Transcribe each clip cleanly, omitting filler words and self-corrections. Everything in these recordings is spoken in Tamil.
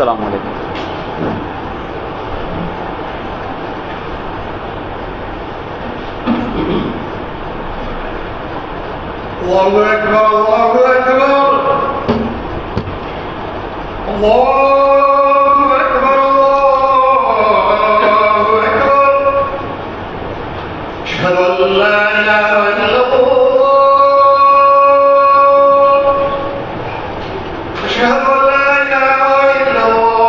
அஸ்ஸலாமு அலைக்கும். Allahu Akbar, Allahu Akbar, Allahu Akbar, Allahu Akbar. Ashhadu an la ilaha illallah, ashhadu an la ilaha illallah,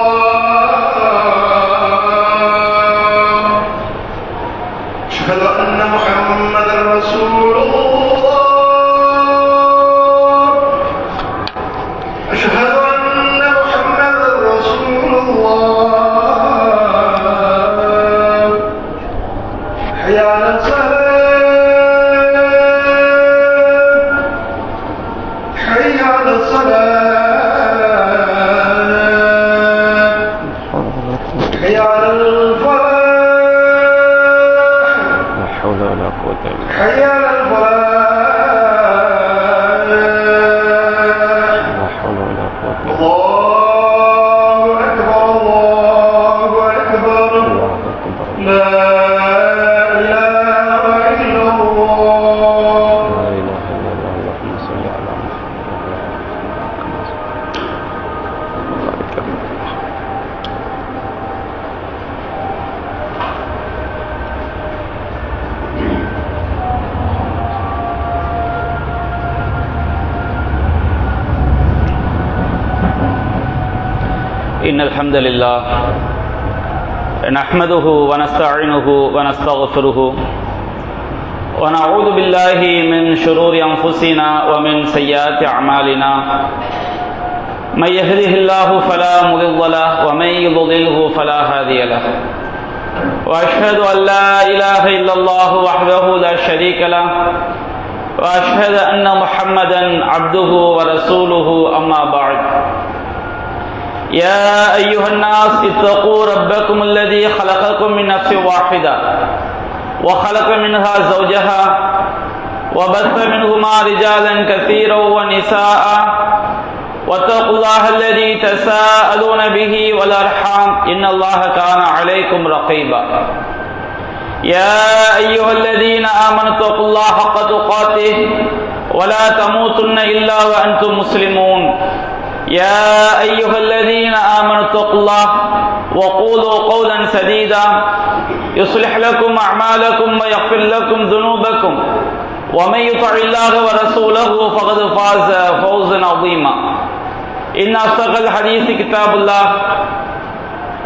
ashhadu anna Muhammadan Rasulullah. إن الحمد لله نحمده ونستعينه ونستغفره ونعوذ بالله من شرور أنفسنا ومن سيئات أعمالنا من يهده الله فلا مضل له ومن يضلله فلا هادي له وأشهد أن لا إله إلا الله وحده لا شريك له وأشهد أن محمدا عبده ورسوله أما بعد يا أيها الناس اتقوا ربكم الذي خلقكم من نفس واحدة وخلق منها زوجها وبث منهما رجالا كثيرا ونساء واتقوا الله الذي تساءلون به والأرحام إن الله كان عليكم رقيبا يا أيها الذين آمنوا اتقوا الله حق تقاته ولا تموتن إلا وأنتم مسلمون يا أيها الذين آمنوا اتقوا الله وقولوا قولا سديدا يصلح لكم أعمالكم ويغفر لكم ذنوبكم ومن يطع الله ورسوله فقد فاز فوزا عظيما إن أصدق الحديث كتاب الله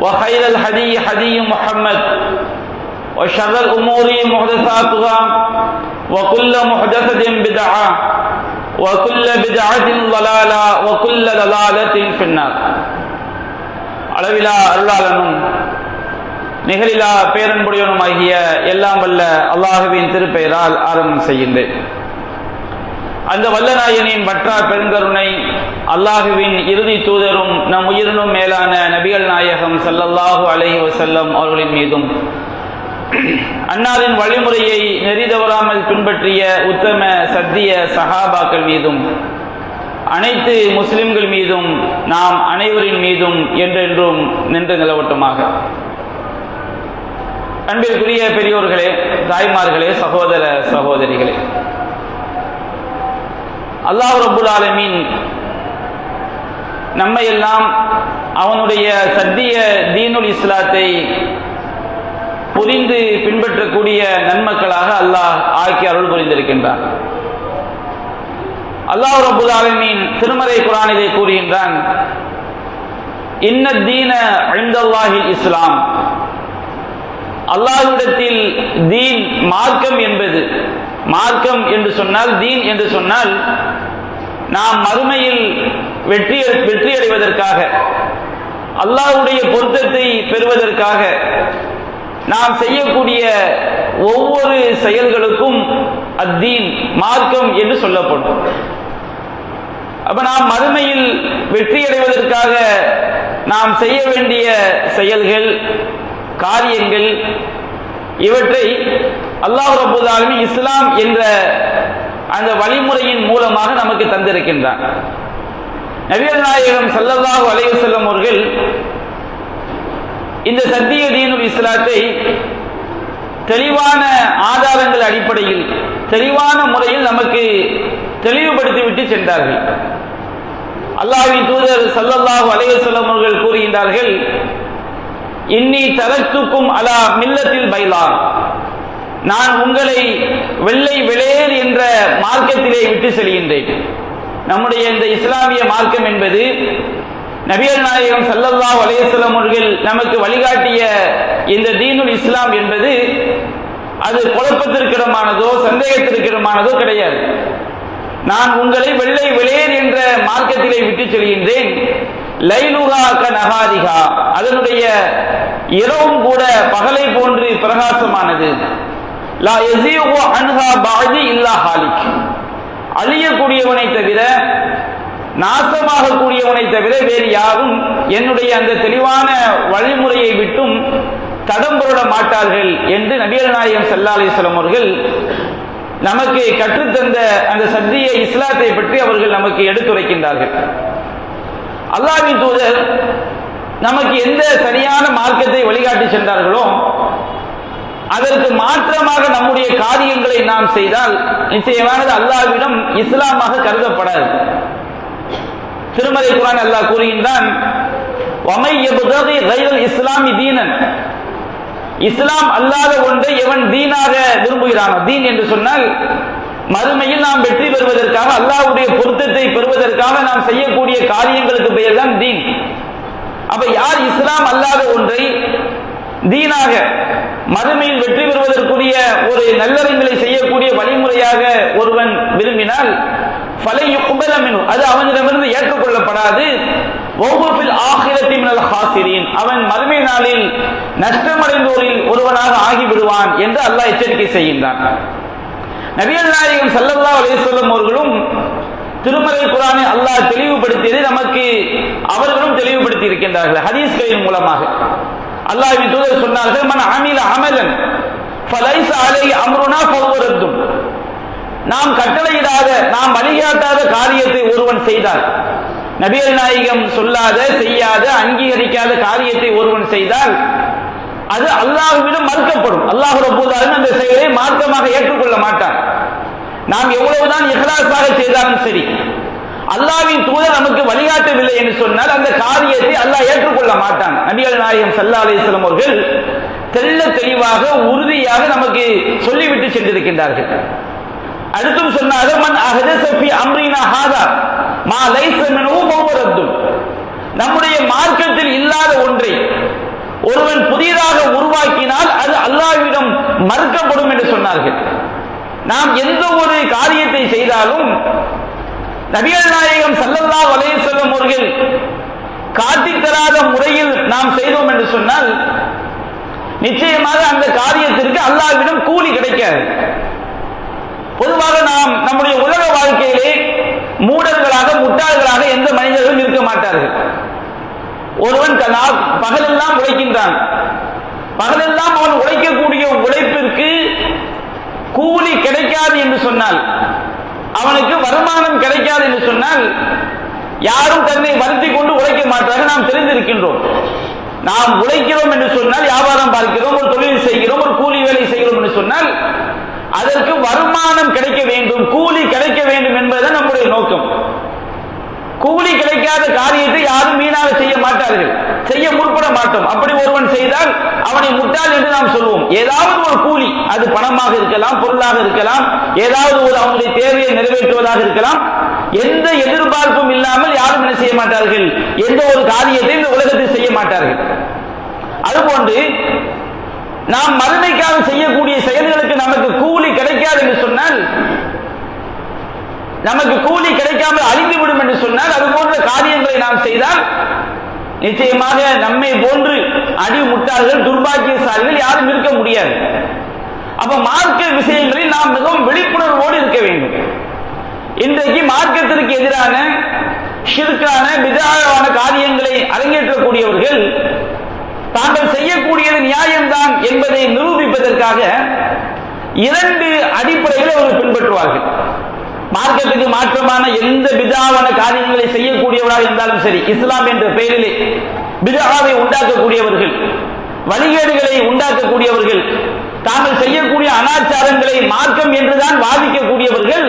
وخير الهدي هدي محمد وشر الأمور محدثاتها وكل محدثة بدعة وكل بدعة ضلالة وكل ضلالة في النار. அளவிலா அருளாளனும் நிகழிலா பேரன்புடையவனுமாகிய எல்லாம் வல்ல அல்லாஹுவின் திருப்பெயரால் ஆரம்பம் செய்கின்றேன். அந்த வல்லநாயனின் வற்றா பெருங்கருணை அல்லாஹுவின் இறுதி தூதரும் நம் உயிரினும் மேலான நபிகள் நாயகம் ஸல்லல்லாஹு அலைஹி வஸல்லம் அவர்களின் மீதும் அன்னாரின் வழிமுறையை நெறிதவறாமல் பின்பற்றிய உத்தம சத்திய சஹாபாக்கள் மீதும் அனைத்து முஸ்லிம்கள் மீதும் நாம் அனைவரின் மீதும் என்றென்றும் நின்று நிலவட்டுமாக. அன்பிற்குரிய பெரியோர்களே, தாய்மார்களே, சகோதர சகோதரிகளே, அல்லாஹ் ரப்புல் ஆலமீன் நம்மையெல்லாம் அவனுடைய சத்திய தீனுல் இஸ்லாத்தை புரிந்து பின்பற்றக்கூடிய நன்மக்களாக அல்லாஹ் ஆக்கி அருள் புரிந்திருக்கின்றான். அல்லாஹ் ரப்புல் ஆலமீன் திருமறை குர்ஆனிலே கூறுகின்றான், இன்ன தீன இன்தல்லாஹில் இஸ்லாம். அல்லாஹ்விடத்தில் தீன், மார்க்கம் என்பது, மார்க்கம் என்று சொன்னால், தீன் என்று சொன்னால், நாம் மறுமையில் வெற்றி அடைவதற்காக, அல்லாஹ்வுடைய பொருத்தத்தை பெறுவதற்காக நாம் செய்யக்கூடிய ஒவ்வொரு செயல்களுக்கும் அத்தீன், மார்க்கம் என்று சொல்லப்படும். அப்ப நாம் மறுமையில் வெற்றி அடைவதற்காக நாம் செய்ய வேண்டிய செயல்கள், காரியங்கள், இவற்றை அல்லாஹ் ரப்பல் ஆலமீன் இஸ்லாம் என்ற அந்த வழிமுறையின் மூலமாக நமக்கு தந்திருக்கின்றான். நபிகள் நாயகம் ஸல்லல்லாஹு அலைஹி வஸல்லம் அவர்கள் இந்த சத்திய தீனுல் இஸ்லாத்தை தெளிவான ஆதாரங்கள் அடிப்படையில் தெளிவான முறையில் நமக்கு தெளிவுபடுத்திவிட்டு சென்றார்கள். அல்லாஹ்வின் தூதர் ஸல்லல்லாஹு அலைஹி வஸல்லம் அவர்கள் கூறுகின்றார்கள், இன்னி தரக்துக்கும் அலா மில்லத்தில் பைலா, நான் உங்களை வெள்ளை வெளியேறு என்ற மார்க்கத்திலே விட்டு செல்கின்றேன். நம்முடைய இந்த இஸ்லாமிய மார்க்கம் என்பது நபிகள் நாயகம் ஸல்லல்லாஹு அலைஹி வஸல்லம் அவர்கள் நமக்கு வழிகாட்டிய இந்த தீனுல் இஸ்லாம் என்பது அது குழப்பத்திற்கிடமானதோ சந்தேகத்திற்கிடமானதோ கிடையாது. நான் உங்களை வெள்ளை வெளியேறு என்ற மார்க்கத்திலே விட்டு செல்கின்றேன். லைலுஹா கநஹாரிஹா, அதனுடைய இரவும் கூட பகலை போன்று பிரகாசமானது. லா யஸீகு அன்ஹா பஅதி இல்லா ஹாலிக், அழியக்கூடியவனை தவிர நாசமாக கூடியவனை தவிர வேறு யாரும் என்னுடைய அந்த தெளிவான வழிமுறையை விட்டும் தடம் புரள மாட்டார்கள் என்று நபிகள் நாயகம் ஸல்லல்லாஹு அலைஹி வஸல்லம் அவர்கள் நமக்கு கற்றுத்தந்த அந்த சத்திய இஸ்லாத்தை பற்றி அவர்கள் நமக்கு எடுத்துரைக்கின்றார்கள். அல்லாஹ்வின் தூதர் நமக்கு எந்த சரியான மார்க்கத்தை வழிகாட்டி சென்றார்களோ அதற்கு மாற்றமாக நம்முடைய காரியங்களை நாம் செய்தால் நிச்சயமானது அல்லாஹ்விடம் இஸ்லாமாக கருதப்படாது. திருமறை குர்ஆன் அல்லாஹ் கூறுகின்றான், வமை யப்தகி கைரல் இஸ்லாமி தீனன், இஸ்லாம் அல்லாத ஒன்றை எவன் தீனாக விரும்புகிறானோ, தீன் என்று சொன்னால் மறுமையில் நாம் வெற்றி பெறுவதற்காக அல்லாஹ்வுடைய பொருத்தத்தை பெறுவதற்காக நாம் செய்யக்கூடிய காரியங்களுக்கு பெயர் தான் தீன். அப்ப யார் இஸ்லாம் அல்லாத ஒன்றை தீனாக மறுமையில் வெற்றி பெறுவதற்குரிய ஒரு நல்லறங்களை செய்யக்கூடிய வழிமுறையாக ஒருவன் விரும்பினால் ஃபலை யுக்பல மின்ஹு, அது அவனிடமிருந்து ஏற்றுக்கொள்ளப்படாது. வஹுவ ஆகிரத்தி மினல் ஹாசிரீன், அவன் மறுமை நாளில் நஷ்டமடைந்தோரில் ஒருவனாக ஆகிவிடுவான் என்று அல்லாஹ் எச்சரிக்கை செய்கின்றான். நபிகள் நாயகம் ஸல்லல்லாஹு அலைஹி வஸல்லம் அவர்களும் திருமறை குர்ஆனை அல்லாஹ் தெளிவுபடுத்தியதை நமக்கு அவர்களும் தெளிவுபடுத்தி இருக்கின்றார்கள் ஹதீஸ்களின் மூலமாக. அல்லாஹ்வின் தூதர் சொன்னார்கள், மன் அமில அமலன் ஃபலைஸ அலைஹி அம்ருனா ஃபஹுவ ரத்தும், நாம் கட்டளையிடாத நாம் வழிகாட்டாத காரியத்தை ஒருவன் செய்தால், நபிகள் நாயகம் சொல்லாத செய்யாத அங்கீகரிக்காத காரியத்தை ஒருவன் செய்தால் அது அல்லாஹ்விடம் மறுக்கப்படும். அல்லாஹ் ரப்பல் ஆலமீன் அந்த செயலை மார்க்கமாக ஏற்றுக்கொள்ள மாட்டான். நாம் எவ்வளவுதான் இஹ்லாஸாக செய்தாலும் சரி, அல்லாஹ்வின் தூதர் நமக்கு வழிகாட்டவில்லை என்று சொன்னால் அந்த காரியத்தை அல்லாஹ் ஏற்றுக்கொள்ள மாட்டான். நபிகள் நாயகம் ஸல்லல்லாஹு அலைஹி வஸல்லம் அவர்கள் தெள்ள தெளிவாக உறுதியாக நமக்கு சொல்லிவிட்டு சென்றிருக்கின்றார்கள். அடுத்தும் சொன்னார்கள், மன் அஹதஸ ஃபீ அம்ரினா ஹாதா மா லைஸ மின்ஹு ஃபஹுவ ரத்தும், நம்முடைய மார்க்கத்தில் இல்லாத ஒன்றை ஒருவன் புதிதாக உருவாக்கினால் அது அல்லாஹ்விடம் மறுக்கப்படும் என்று சொன்னார்கள். நாம் எந்த ஒரு காரியத்தை செய்தாலும் நபிகள் நாயகம் ஸல்லல்லாஹு அலைஹி வஸல்லம் அவர்கள் காட்டித் தராத முறையில் நாம் செய்தோம் என்று சொன்னால் நிச்சயமாக அந்த காரியத்திற்கு அல்லாஹ்விடம் கூலி கிடைக்காது. பொதுவாக நாம் நம்முடைய உலக வாழ்க்கையிலே மூடர்களாக முட்டாள்களாக எந்த மனிதர்களும் இருக்க மாட்டார்கள். ஒருவன் பகலெல்லாம் உழைக்கின்றான், பகலெல்லாம் அவன் உழைக்கக்கூடிய உழைப்பிற்கு கூலி கிடைக்காது என்று சொன்னால், அவனுக்கு வருமானம் கிடைக்காது என்று சொன்னால் யாரும் தன்னை வருத்தி கொண்டு உழைக்க மாட்டார்கள். நாம் தெரிந்திருக்கின்றோம். நாம் உழைக்கிறோம் என்று சொன்னால், வியாபாரம் பார்க்கிறோம், ஒரு தொழில் செய்கிறோம், ஒரு கூலி வேலை செய்கிறோம் என்று சொன்னால் அதற்கு வருமானம் கிடைக்க வேண்டும், கூலி கிடைக்க வேண்டும் என்பதுதான் நம்முடைய நோக்கம். கூலி கிடைக்காத காரியத்தை யாரும் வீணாக செய்ய மாட்டார்கள், செய்ய முற்பட மாட்டோம். அப்படி ஒருவன் செய்தால் அவனை முட்டாள் என்று நாம் சொல்வோம். ஏதாவது ஒரு கூலி, அது பணமாக இருக்கலாம், பொருளாக இருக்கலாம், ஏதாவது ஒரு அவனுடைய தேவையை நிறைவேற்றுவதாக இருக்கலாம், எந்த எதிர்பார்ப்பும் இல்லாமல் யாரும் என்ன செய்ய மாட்டார்கள், எந்த ஒரு காரியத்தை இந்த உலகத்தில் செய்ய மாட்டார்கள். அதுபோன்று நாம் மறுமைக்காக செய்யக்கூடிய செயல்களுக்கு நமக்கு கூலி கிடைக்காது என்று சொன்னால், நமக்கு கூலி கிடைக்காமல் அழிந்துவிடும் என்று சொன்னால், அது போன்ற காரியங்களை நாம் செய்தால் நிச்சயமாக நம்மை போன்று அடிமுட்டாள்கள் துர்பாக்கியசாலிகள் யாரும் இருக்க முடியாது. அப்ப மார்க்க விஷயங்களில் நாம் மிகவும் விழிப்புணர்வோடு இருக்க வேண்டும். இன்றைக்கு மார்க்கத்திற்கு எதிரான ஷிர்கான பித்ஆவான காரியங்களை அரங்கேற்றக்கூடியவர்கள் தாங்கள் செய்யக்கூடியது நியாயம்தான் என்பதை நிரூபிப்பதற்காக இரண்டு அடிப்படைகளை அவர்கள் பின்பற்றுவார்கள். மார்க்கத்துக்கு மாற்றமான எந்த பிதாவான காரியங்களை செய்யக்கூடியவராக இருந்தாலும் சரி, இஸ்லாம் என்ற பெயரிலே பிதாவை உண்டாக்கக்கூடியவர்கள், வழிகேடுகளை உண்டாக்கக்கூடியவர்கள், தாங்கள் செய்யக்கூடிய அனாச்சாரங்களை மார்க்கம் என்றுதான் வாதிக்கக்கூடியவர்கள்,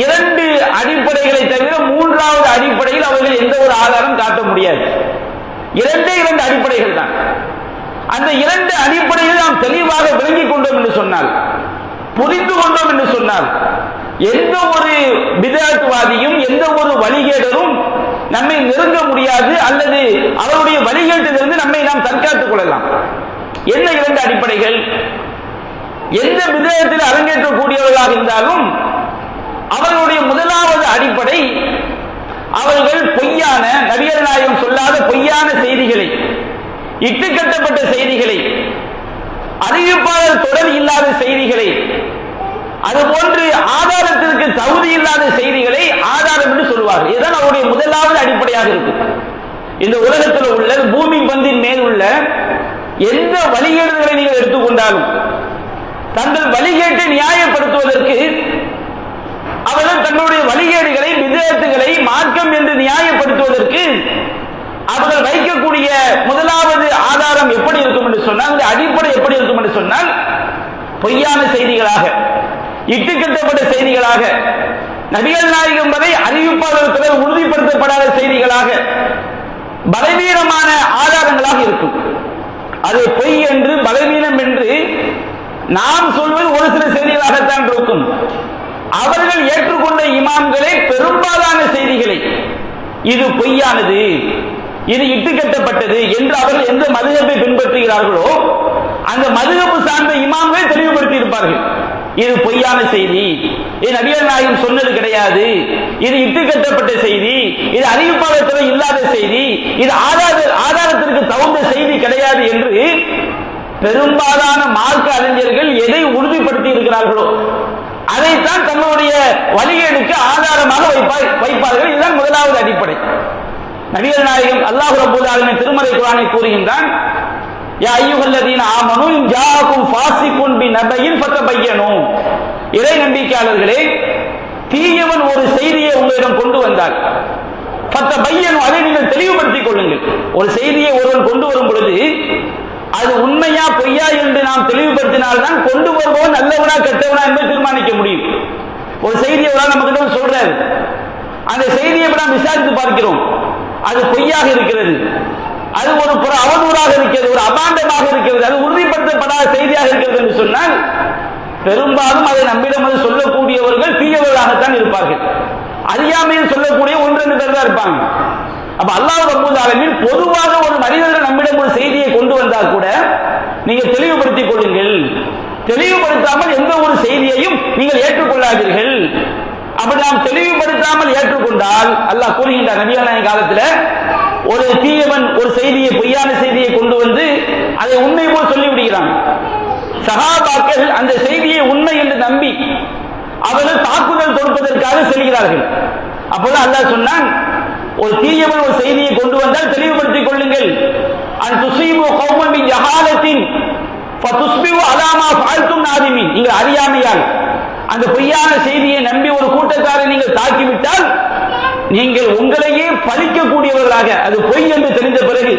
இரண்டு அடிப்படைகளை தவிர மூன்றாவது அடிப்படையில் அவர்கள் எந்த ஒரு ஆதாரம் காட்ட முடியாது. இரண்டு அடிப்படைகள் தான். அந்த இரண்டு அடிப்படையில் நாம் தெளிவாக விளங்கிக் கொண்டோம் என்று சொன்னால், புரிந்து கொண்டோம் என்று சொன்னால், எந்த ஒரு பிதஅத்வாதியும் எந்த ஒரு வழிகேடரும் நம்மை நெருங்க முடியாது, அல்லது அவருடைய வழிகேட்டிலிருந்து நம்மை நாம் தற்காத்துக் கொள்ளலாம். என்ன இரண்டு அடிப்படைகள்? எந்த பிதஅத்தில் அரங்கேற்றக்கூடியவர்களாக இருந்தாலும் அவர்களுடைய முதலாவது அடிப்படை, அவர்கள் பொய்யான, நபிகள் நாயகம் சொல்லாத பொய்யான செய்திகளை, இட்டுக்கட்டப்பட்ட செய்திகளை, அறிவிப்பாளர் தொடர் இல்லாத செய்திகளை, அதுபோன்று ஆதாரத்திற்கு தகுதி இல்லாத செய்திகளை ஆதாரம் என்று சொல்வார்கள். இதுதான் அவருடைய முதலாவது அடிப்படையாக இருக்கும். இந்த உலகத்தில் உள்ள பூமி பந்தின் மேல் உள்ள எந்த வழிகேடுகளை நீங்கள் எடுத்துக்கொண்டாலும் தங்கள் வழிகேட்டை நியாயப்படுத்துவதற்கு, அவர்கள் தங்களுடைய வழிகேடுகளை, விதத்துகளை மார்க்கம் என்று நியாயப்படுத்துவதற்கு அவர்கள் வைக்கக்கூடிய முதலாவது ஆதாரம் எப்படி இருக்கும் என்று சொன்னால், இந்த அடிப்படை எப்படி இருக்கும் என்று சொன்னால், பொய்யான செய்திகளாக, இட்டுக்கட்டப்பட்ட செய்திகளாக, நபிகள் நாயகம் வரை அறிவிப்பாளர்கள் உறுதிப்படுத்தப்படாத செய்திகளாக, பலவீனமான ஆதாரங்களாக இருக்கும். அது பொய் என்று, பலவீனம் என்று நாம் சொல்வது ஒரு சில செய்திகளாகத்தான் இருக்கும். அவர்கள் ஏற்றுக்கொண்ட இமாம்களே பெரும்பாலான செய்திகளை இது பொய்யானது, இது இட்டுக்கட்டப்பட்டது என்று அவர்கள் எந்த மதுஹபை பின்பற்றுகிறார்களோ அந்த மதுஹபு சார்ந்த இமாம்களை தெளிவுபடுத்தி இருப்பார்கள். இது பொய்யான செய்தி, இது நபிகள் நாயகம் சொன்னது கிடையாது, இது இட்டுக்கட்டப்பட்ட செய்தி, இது அறிவிப்பாளர்கள் இல்லாத செய்தி, இது ஆதாரத்திற்கு தகுந்த செய்தி கிடையாது என்று பெரும்பாலான மார்க்க அறிஞர்கள் எதை உறுதிப்படுத்தி இருக்கிறார்களோ அதைத்தான் தங்களுடைய வழிகேடுக்கு ஆதாரமாக வைப்பார்கள். இதுதான் முதலாவது அடிப்படை. நபிகள் நாயகம் அல்லாஹ் ரப்பல் ஆலமீன் திருமறை குர்ஆனில் கூறுகின்றான், யா அய்யுஹல்லதீன ஆமனூ இன் ஜாஅக்கும் ஃபாஸிகுன் பினபையின் ஃபதபையனூ, இறை நம்பிக்கையாளர்களே, தீயவன் ஒரு செய்தியை உங்களிடம் கொண்டு வந்தால் ஃபதபையனூ, அதை நீங்கள் தெளிவுபடுத்திக் கொள்ளுங்கள். ஒரு செய்தியை ஒருவன் கொண்டு வரும் பொழுது அது உண்மையா பொய்யா என்று நாம் தெளிவுபடுத்தினால்தான் கொண்டு வருபவன் நல்லவனா கெட்டவனா என்பதை தீர்மானிக்க முடியும். ஒரு செய்தியை நமக்கு சொல்றாரு, அந்த செய்தியை நாம் விசாரித்து பார்க்கிறோம், அது பொய்யாக இருக்கிறது, அது ஒரு புற அவதூறாக இருக்கிறது, ஒரு அபாண்டமாக இருக்கிறது, அது உறுதிப்படுத்தப்படாத செய்தியாக இருக்கிறது என்று சொன்னால் பெரும்பாலும் அதை நம்மிடம் சொல்லக்கூடியவர்கள் தீயவர்களாகத்தான் இருப்பார்கள். அறியாமையில் சொல்லக்கூடிய ஒன்று ரெண்டு பேர் தான் இருப்பாங்க. அப்ப அல்லாஹ் ரப்பல் ஆலமீன் பொதுவாக ஒரு மனிதர்கள் நம்மிடம் ஒரு செய்தியை கொண்டு வந்தால் கூட நீங்கள் தெளிவுபடுத்திக் கொள்ளுங்கள், தெளிவுபடுத்தாமல் எந்த ஒரு செய்தியையும் நீங்கள் ஏற்றுக்கொள்ளாதீர்கள். அப்படி நாம் தெளிவுபடுத்தாமல் ஏற்றுக்கொண்டால் அல்லாஹ் கூறுகின்றார், நபிகள் நாயகம் காலத்தில் ஒரு தீயவன் ஒரு செய்தியை, பொய்யான செய்தியை கொண்டு வந்து அதை உண்மை போல் சொல்லிவிடுகிறான். சஹாபாக்கள் அந்த செய்தியை உண்மை என்று நம்பி அவர்கள் தாக்குதல் தொடுப்பதற்காக செல்கிறார்கள். அப்போது அல்லாஹ் சொன்னான், ஒரு தீயவன் ஒரு செய்தியை கொண்டு வந்தால் தெளிவுபடுத்திக் கொள்ளுங்கள். அன் துஸீபு கௌமன் பி ஜஹாலத்தின் ஃபதுஸ்பிஹு அலா மா ஃபஅல்தும் நாதிமீன், நீங்கள் அறியாமையால் அந்த பொய்யான செய்தியை நம்பி ஒரு கூட்டத்தாரை நீங்கள் தாக்கிவிட்டால் நீங்கள் உங்களையே பழிக்கக்கூடியவர்களாக, அது பொய் என்று தெரிந்த பிறகு,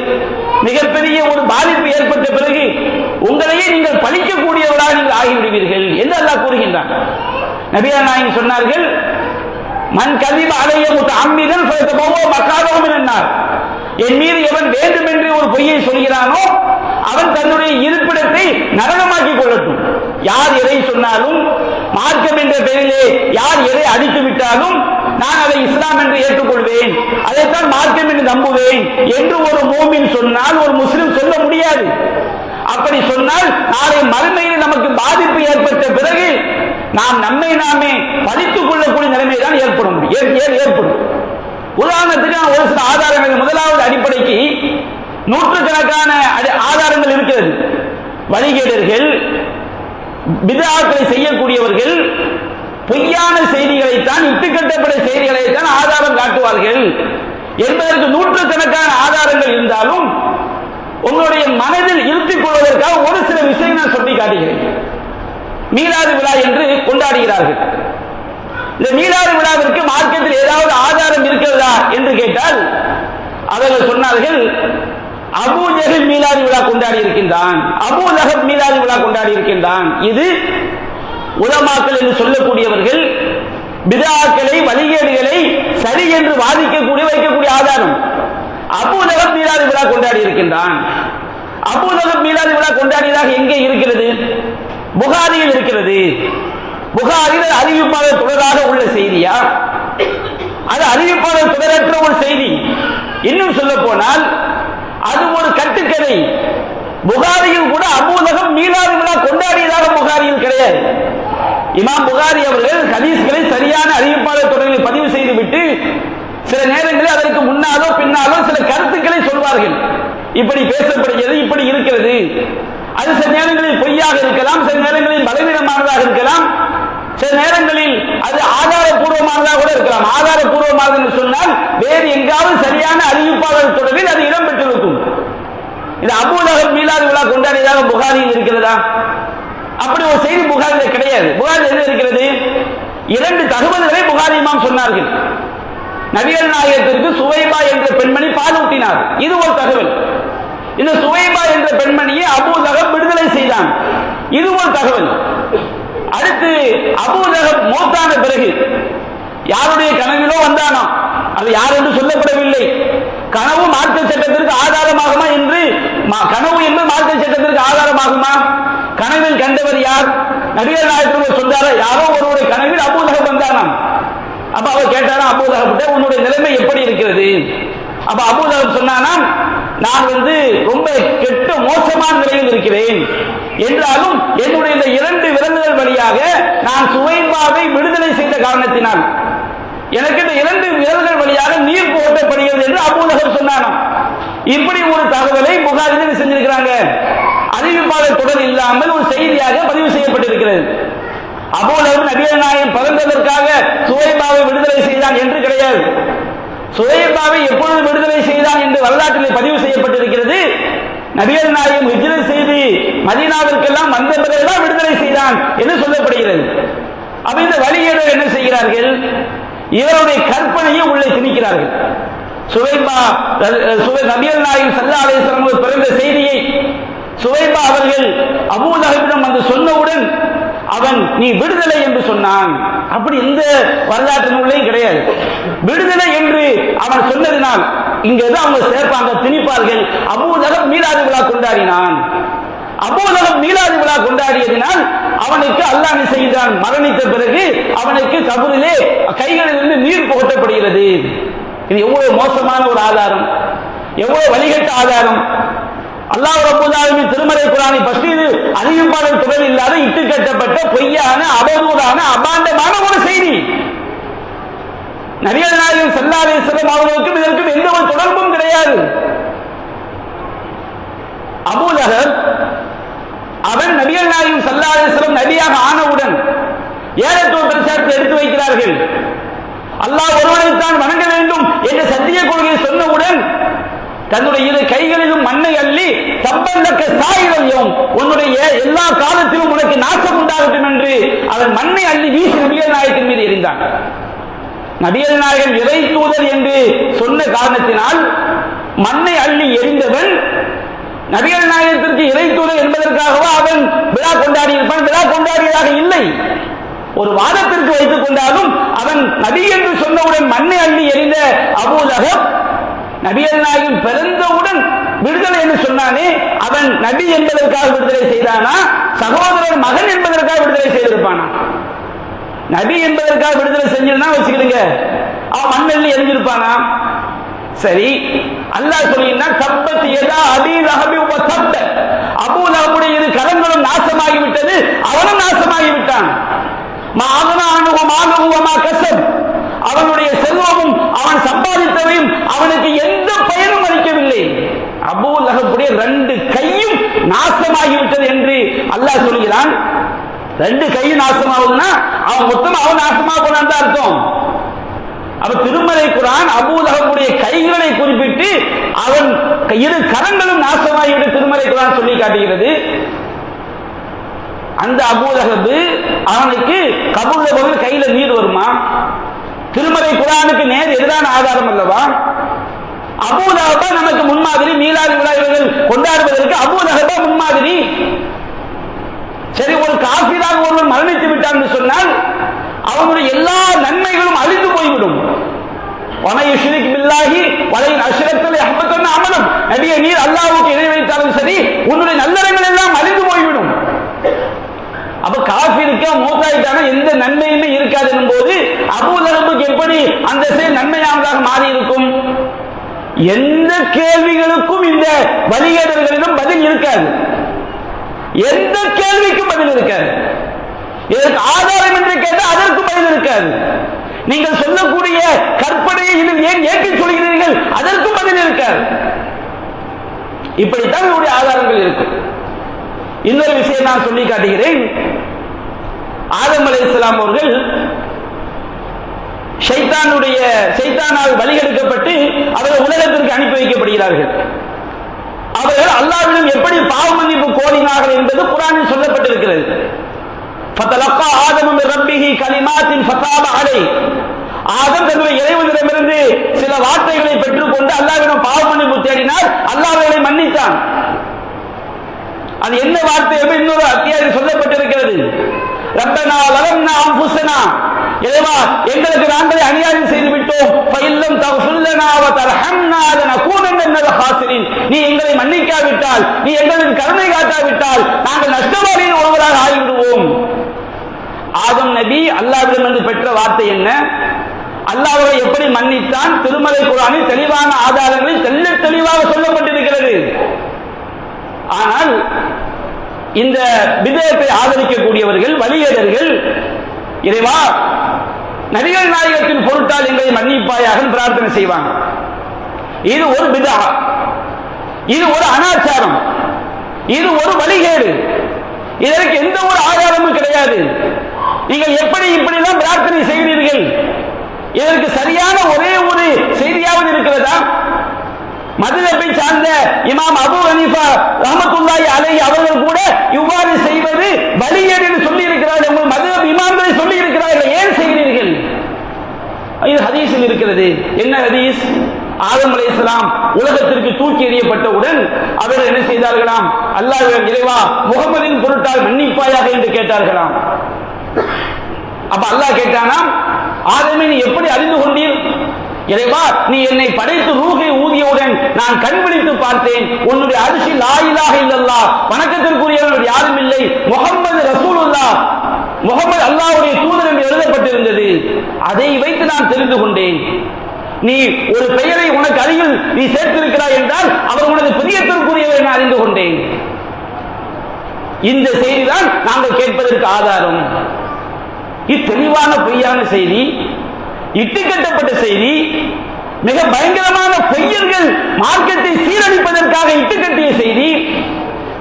மிகப்பெரிய ஒரு பாதிப்பு ஏற்பட்ட பிறகு உங்களையே நீங்கள் பழிக்கக்கூடியவர்களாக நீங்கள் ஆகிவிடுவீர்கள் என்று அல்லாஹ் கூறுகின்றான். நபிகள் நாயகம் சொன்னார்கள், மன் கதிப அலைய முத்தஅம்மிதன் ஃபயதபவ்வ மக்அதஹு மினன் நார், என் மீது எவன் வேண்டுமென்று ஒரு பொய்யை சொல்கிறானோ அவன் தன்னுடைய இருப்பிடத்தை நரகமாக்கிக் கொள்ளட்டும். யார் எதை சொன்னாலும், மார்க்கம் என்ற பெயரிலே யார் எதை அடித்து விட்டாலும் நான் அதை இஸ்லாம் என்று ஏற்றுக்கொள்வேன், அதைத்தான் மார்க்கம் என்று நம்புவேன் என்று ஒரு மூமின் சொன்னால் ஒரு முஸ்லிம் சொல்ல முடியாது. அப்படி சொன்னால் நாளை மறுமையில் நமக்கு பாதிப்பு ஏற்பட்ட பிறகு நாம் நம்மை நாமே பழித்துக் கொள்ளக்கூடிய நிலைமை தான் ஏற்படும். உதாரணத்துக்கு ஒரு சில ஆதாரங்கள், முதலாவது அடிப்படைக்கு நூற்றுக்கணக்கான ஆதாரங்கள் இருக்கிறது. வழிகேடர்கள், பிதஅத்களை செய்யக்கூடியவர்கள் பொய்யான செய்திகளைத்தான், இட்டுக்கட்டப்பட்ட செய்திகளைத்தான் ஆதாரம் காட்டுவார்கள் என்பதற்கு நூற்றுக்கணக்கான ஆதாரங்கள் இருந்தாலும் உங்களுடைய மனதில் இருத்திக் கொள்வதற்காக ஒரு சில விஷயம் நான் சொல்லி காட்டுகிறேன். மீலாது விழா என்று கொண்டாடுகிறார்கள். இந்த மீலாது விழாவிற்கு மார்க்கத்தில் ஏதாவது ஆதாரம் இருக்கிறதா என்று கேட்டால் அவர்கள் சொன்னார்கள், அபூ ஜஹல் மீலாது விழா கொண்டாடி இருக்கின்றான், அபூ லஹப் மீலாது விழா கொண்டாடி இருக்கின்றான். இது உலமாக்கள் என்று சொல்லக்கூடியவர்கள் பிதஅக்களை வழிகேடுகளை சரி என்று வைக்கக்கூடிய ஆதாரம். அபூ லஹப் மீலாது விழா கொண்டாடி இருக்கின்றான். அபூ லஹப் மீலாது விழா கொண்டாடியதாக எங்கே இருக்கிறது? புகாரியில் இருக்கிறது. புகாரில் அறிவிப்பாளர் தொடராக உள்ள செய்தியா? அது அறிவிப்பாளர் தொடரற்ற ஒரு செய்தி. இன்னும் சொல்ல போனால் அது ஒரு கட்டுக்கதை. புகாரியில் கூட அபூ லஹப் மீலாது விழா கொண்டாடியதாக புகாரியில் கிடையாது. இமாம் புகாரி அவர்கள் ஹதீஸ்களை சரியான அறிவிப்பாளர் தொடரில் பதிவு செய்துவிட்டு சில நேரங்களில் அதற்கு முன்னாலோ பின்னாலோ சில கருத்துக்களை சொல்வார்கள். இப்படி பேசப்படுகிறது, இப்படி இருக்கிறது. அது சில நேரங்களில் பொய்யாக இருக்கலாம், சில நேரங்களில் பலவீனமானதாக இருக்கலாம், சில நேரங்களில் அது ஆதாரபூர்வமானதாக கூட இருக்கலாம். ஆதாரபூர்வமானது என்று சொன்னால் வேறு எங்காவது சரியான அறிவிப்பாளர் தொடரில் அது இடம்பெற்றிருக்கும். இது அபூ லஹப் மீலாது விழா கொண்டாடியதாக புகாரியில் இருக்கிறதா? அப்படி ஒரு செய்தி புகாரில் கிடையாது. புகாரில் என்ன இருக்கிறது? 2 தகவல்களை புகாரி இமாம் சொன்னார்கள். நபிகள் நாயகத்திற்கு சுவைபா என்ற பெண்மணி பால் ஊட்டினார். இது ஒரு தகவல். இந்த சுவைபா என்ற பெண்மணியை அபூ லஹப் விடுதலை செய்தான். இது ஒரு தகவல். அடுத்து அபூ லஹப் மௌத்தான பிறகு யாருடைய கனவிலோ வந்தானோ, அது யார் என்று சொல்லப்படவில்லை. கனவு மார்க்க சட்டத்திற்கு ஆதாரமாகுமா என்று, கனவு என்பது மார்க்க சட்டத்திற்கு ஆதாரமாகுமா? கனவில் கண்டவர் யார்? நபிகள் நாயகத்திற்கு சொன்னாரா? யாரோ ஒருவருடைய கனவில் அபூ லஹப் வந்தானாம். அப்ப அவர் கேட்டாரா, அபூ லஹப் உன்னுடைய நிலைமை எப்படி இருக்கிறது? அப்ப அபூ லஹப் சொன்னானாம், நான் ரொம்ப கெட்ட மோசமான நிலையில் இருக்கிறேன், என்றாலும் என்னுடைய இந்த 2 விரல்கள் வழியாக நான் சுவைபாவை விடுதலை செய்த காரணத்தினால் எனக்கு இந்த 2 விரல்கள் வழியாக நீர் போட்டப்படுகிறது என்று அபூ லஹப் சொன்னானாம். இப்படி ஒரு தகவலை புகாரில் செஞ்சிருக்கிறாங்க. அறிவிப்பாளர் தொடர் இல்லாமல் ஒரு செய்தியாக பதிவு செய்யப்பட்டிருக்கிறது. அபூ லஹப் நபிகள் நாயகம் பிறந்ததற்காக சுவைபாவை விடுதலை செய்தான் என்று கிடையாது. சுவைபாவை எப்பொழுது விடுதலை செய்தான் என்று வரலாற்றில் பதிவு செய்யப்பட்டிருக்கிறது. நபிகள் நாயகம் ஹிஜ்ரத் செய்து மதீனாவிற்கெல்லாம் வந்த பிறகுதான் விடுதலை செய்தான் என்று சொல்லப்படுகிறது. அப்ப இந்த வழிகேடர் என்ன செய்கிறார்கள்? இவருடைய கற்பனையை உள்ளே திணிக்கிறார்கள். சுவைபா நபிகள் நாயகம் ஸல்லல்லாஹு அலைஹி வஸல்லம் பிறந்த செய்தியை சுவைபா அவர்கள் அபூ லஹபிடம் வந்து சொன்னவுடன் அவன் நீ விடுதலை என்று சொன்னான். அப்படி எந்த வரலாற்று நூலையும் கிடையாது. விடுதலை என்று அவன் சொன்னதினால் இங்கதான் அவங்க சேர்ப்பாங்க, திணிப்பார்கள். அபூ லஹப் மீலாது விழா கொண்டாடினான். அபூ லஹப் மீலாது விழா கொண்டாடியதினால் அவனுக்கு அல்லாஹ் என்ன செய்கிறான்? மரணித்த பிறகு அவனுக்கு கபரிலே கைகளிலிருந்து நீர் புகட்டப்படுகிறது. இது எவ்வளவு மோசமான ஒரு ஆதாரம், எவ்வளவு வழிகட்ட ஆதாரம். அல்லாஹ் ரப்பல் ஆலமீன் திருமறை குர்ஆனை பற்றி அறிவிப்பாளர் தொடர் இல்லாத இட்டு கட்டப்பட்ட பொய்யான அவதூறான அபாண்டமான ஒரு செய்தி. நபிகள் நாயகம் ஸல்லல்லாஹு அலைஹி வஸல்லம் அவர்களுக்கும் இதற்கும் எந்த ஒரு தொடர்பும் கிடையாது. அபூ லஹப் அவன் நபிகள் நாயகம் ஸல்லல்லாஹு அலைஹி வஸல்லம் நபியாக ஆனவுடன் ஏகத்துவ பிரச்சாரத்தை எடுத்து வைக்கிறார்கள். அல்லாஹ் ஒருவனைத்தான் வணங்க வேண்டும் என்ற சத்திய கொள்கையை சொன்னவுடன் தன்னுடைய 2 கைகளிலும் மண்ணை அள்ளி தப்பந்தக்க சாயிரம் உன்னுடைய எல்லா காலத்திலும் உனக்கு நாசம் உண்டாகட்டும் என்று அவன் மண்ணை அள்ளி வீசி நபிகள் நாயகத்தின் மீது எறிந்தான். நபிகள் நாயகம் இறை தூதர் என்று சொன்ன காரணத்தினால் மண்ணை அள்ளி எறிந்தவன் நபிகள் நாயகத்திற்கு இறை தூதர் என்பதற்காகவா அவன் விழா கொண்டாடி இருப்பான்? விழா கொண்டாடியதாக இல்லை. ஒரு வாதத்திற்கு வைத்துக் கொண்டாலும் அவன் நபி என்று சொன்னவுடன் மண்ணை அள்ளி எறிந்த அபூ லஹப் நபிகள் நாயகம் பிறந்தவுடன் விடுதலை என்று சொன்னானே, அவன் நபி என்பதற்காக விடுதலை செய்தானா, சகோதரர் மகன் என்பதற்காக விடுதலை செய்திருப்பானா? நபி என்பதற்காக விடுதலை செஞ்சிருந்தா வச்சுக்கிடுங்க, அவன் மண்ணள்ளி எரிஞ்சிருப்பானா? சரி, அல்லாஹ் சொல்லினான் தப்பத் யதா அபீ லஹபி வ தப்ப, அபூ லஹபுடைய 2 கரங்களும் நாசமாகி விட்டது, அவனும் நாசமாகி விட்டான். மா அக்னா அன்ஹு மாலுஹு வ மா கஸப், அவனுடைய செல்வமும் அவன் சம்பாதித்தவையும் அவனுக்கு எந்த பயனும் அளிக்கவில்லை. அபூ லஹபுடைய 2 கையும் நாசமாகிவிட்டது என்று அல்லாஹ் சொல்கிறான். 2 கையும் நாசமாகுதுன்னா அவன் மொத்தம் அவன் நாசமாக போனான் தான் அர்த்தம். அப்ப திருமறை குர்ஆன் அபூ லஹபுடைய கைகளை குறிப்பிட்டு அவன் 2 கரங்களும் நாசமாகிவிட்டு திருமறை குர்ஆன் சொல்லி காட்டுகிறது. அந்த அபூலஹப் அவனுக்கு கபூர்ல போது கையில நீர் வருமா? திருமறை குர்ஆனுக்கு நேர் எதிரான ஆதாரம் அல்லவா? அபூலஹப் நமக்கு முன்மாதிரி. மீலாது விழாக்கள் கொண்டாடுவதற்கு அபூலஹப் முன்மாதிரி. சரி, ஒரு காஃபிராக ஒருவன் மரணித்து விட்டான் என்று சொன்னால் அவனுடைய எல்லா நன்மைகளும் அழிந்து போய்விடும். நபியே, நீர் அல்லாஹ்வுக்கு இணை வைத்தாலும் சரி, உன்னுடைய நல்லறங்கள் எல்லாம் அழிந்து போய்விடும். அப்ப காஃபிருக்கு மூத்தாயிட்டான எந்த நன்மையுமே இருக்காது போது அபூலஹபுக்கு எப்படி அந்த செயல் நன்மையானதாக மாறி இருக்கும்? எந்த கேள்விகளுக்கும் இந்த வழிகேடர்களிடம் பதில் இருக்காது. எந்த கேள்விக்கும் பதில் இருக்காது. இதற்கு ஆதாரம் என்று கேட்டால் அதற்கு பதில் இருக்காது. நீங்கள் சொல்லக்கூடிய கற்பனையை இதில் ஏன் ஏற்றி சொல்கிறீர்கள், அதற்கும் பதில் இருக்காது. இப்படித்தான் இவருடைய ஆதாரங்கள் இருக்கு. இன்னொரு விஷயம் நான் சொல்லி காட்டுகிறேன். ஆதம் அலைஹிஸ்ஸலாம் அவர்கள் ஷைத்தானால் வழிகெடுக்கப்பட்டு அவர்கள் உலகத்திற்கு அனுப்பி வைக்கப்படுகிறார்கள். அவர்கள் அல்லாஹ்விடம் எப்படி பாவ மன்னிப்பு கோரினார்கள் என்பது குர்ஆனில் சொல்லப்பட்டிருக்கிறது. ஃபதலக்கா ஆதமு மின் ரப்பிஹி கலிமாத்தின் ஃபதாப அலைஹி. ஆதம் தன்னுடைய இறைவனிடமிருந்து சில வார்த்தைகளை பெற்றுக்கொண்டு அல்லாஹ்விடம் பாவ மன்னிப்பு தேடினார். அல்லாஹ் அவர்களை மன்னித்தான். அது என்ன வார்த்தை என்று இன்னொரு அத்தியாயம் சொல்லப்பட்டிருக்கிறது. ரப்பனா லலம்னா அன்ஃபுஸனா, இறைவா எங்களுக்கு நாங்களே அநியாயம் செய்து விட்டோம். ஃபஇல்லம் தக்ஃபிர் லனா வ தர்ஹம்னா லனகூனன்ன மினல் ஹாசிரின். நீ எங்களை மன்னிக்காவிட்டால், நீ எங்களுக்கு கருணை காட்டாவிட்டால் நாங்கள் நஷ்டவாளியின் ஒருவராக ஆகிவிடுவோம். ஆதம் நபி அல்லாஹ்விடமிருந்து பெற்ற வார்த்தை என்ன? அல்லாஹ்வை எப்படி மன்னித்தான்? திருமறை குர்ஆனில் தெளிவான ஆதாரங்களில் தெளிவாக சொல்லப்பட்டிருக்கிறது. ஆனால் இந்த பிதஅத்தை ஆதரிக்கக்கூடியவர்கள், வழிகேடர்கள், இறைவா நபிகள் நாயகத்தின் பொருட்டால் எங்களை மன்னிப்பாயாக பிரார்த்தனை செய்வாங்க. இது ஒரு பிதஅ, இது ஒரு அனாச்சாரம், இது ஒரு வழிகேடு. இதற்கு எந்த ஒரு ஆதாரமும் கிடையாது. நீங்கள் எப்படி இப்படிலாம் பிரார்த்தனை செய்கிறீர்கள்? இதற்கு சரியான ஒரே ஒரு செய்தியாவது இருக்கிறதா? மதுஹபை சார்ந்த இமாம் அபூ ஹனீஃபா ரஹ்மத்துல்லாஹி அலைஹி அவர்கள் கூட இவ்வாறு செய்வது வழிகேடு என்று சொல்லி இருக்கிறார்கள். உங்கள் மதுஹப் இமாம்களை சொல்லி இருக்கிறார்கள். ஏன் செய்கிறீர்கள்? இது ஹதீஸில் இருக்கிறது. என்ன ஹதீஸ்? ஆதம் அலைஹிஸ்ஸலாம் உலகத்திற்கு தூக்கி எறியப்பட்டவுடன் அவர்கள் என்ன செய்தார்களாம்? அல்லாஹ்விடம் இறைவா முகமதின் பொருட்டால் மன்னிப்பாயாக என்று கேட்டார்களாம். அப்ப அல்லாஹ் கேட்டானாம், ஆதமே நீ எப்படி அறிந்து கொண்டீர்? இறைவா நீ என்னை படைத்து ரூஹை ஊதியவுடன் நான் கண் விழித்து பார்த்தேன். உன்னுடைய அரிசி லா இலாஹ இல்லல்லாஹ், வணக்கத்திற்குரியவர் யாரும் இல்லை, முஹம்மது ரசூலுல்லாஹ், முஹம்மது அல்லாஹ்வுடைய தூதர் என்று எழுதப்பட்டிருந்தது. அதை வைத்து நான் தெரிந்து கொண்டேன். நீ ஒரு பெயரை உனக்கு அருகில் நீ சேர்த்திருக்கிறாய் என்றால் அவர் உனது பிரியத்திற்குரியவர் என அறிந்து கொண்டேன். இந்த செய்திதான் நாங்கள் கேட்பதற்கு ஆதாரம். இத்தெளிவான பொய்யான செய்தி, இட்டுக்கட்டப்பட்ட செய்தி, மிக பயங்கரமான பொய்யர்கள் மார்க்கத்தை சீரழிப்பதற்காக இட்டுக்கட்டிய செய்தி,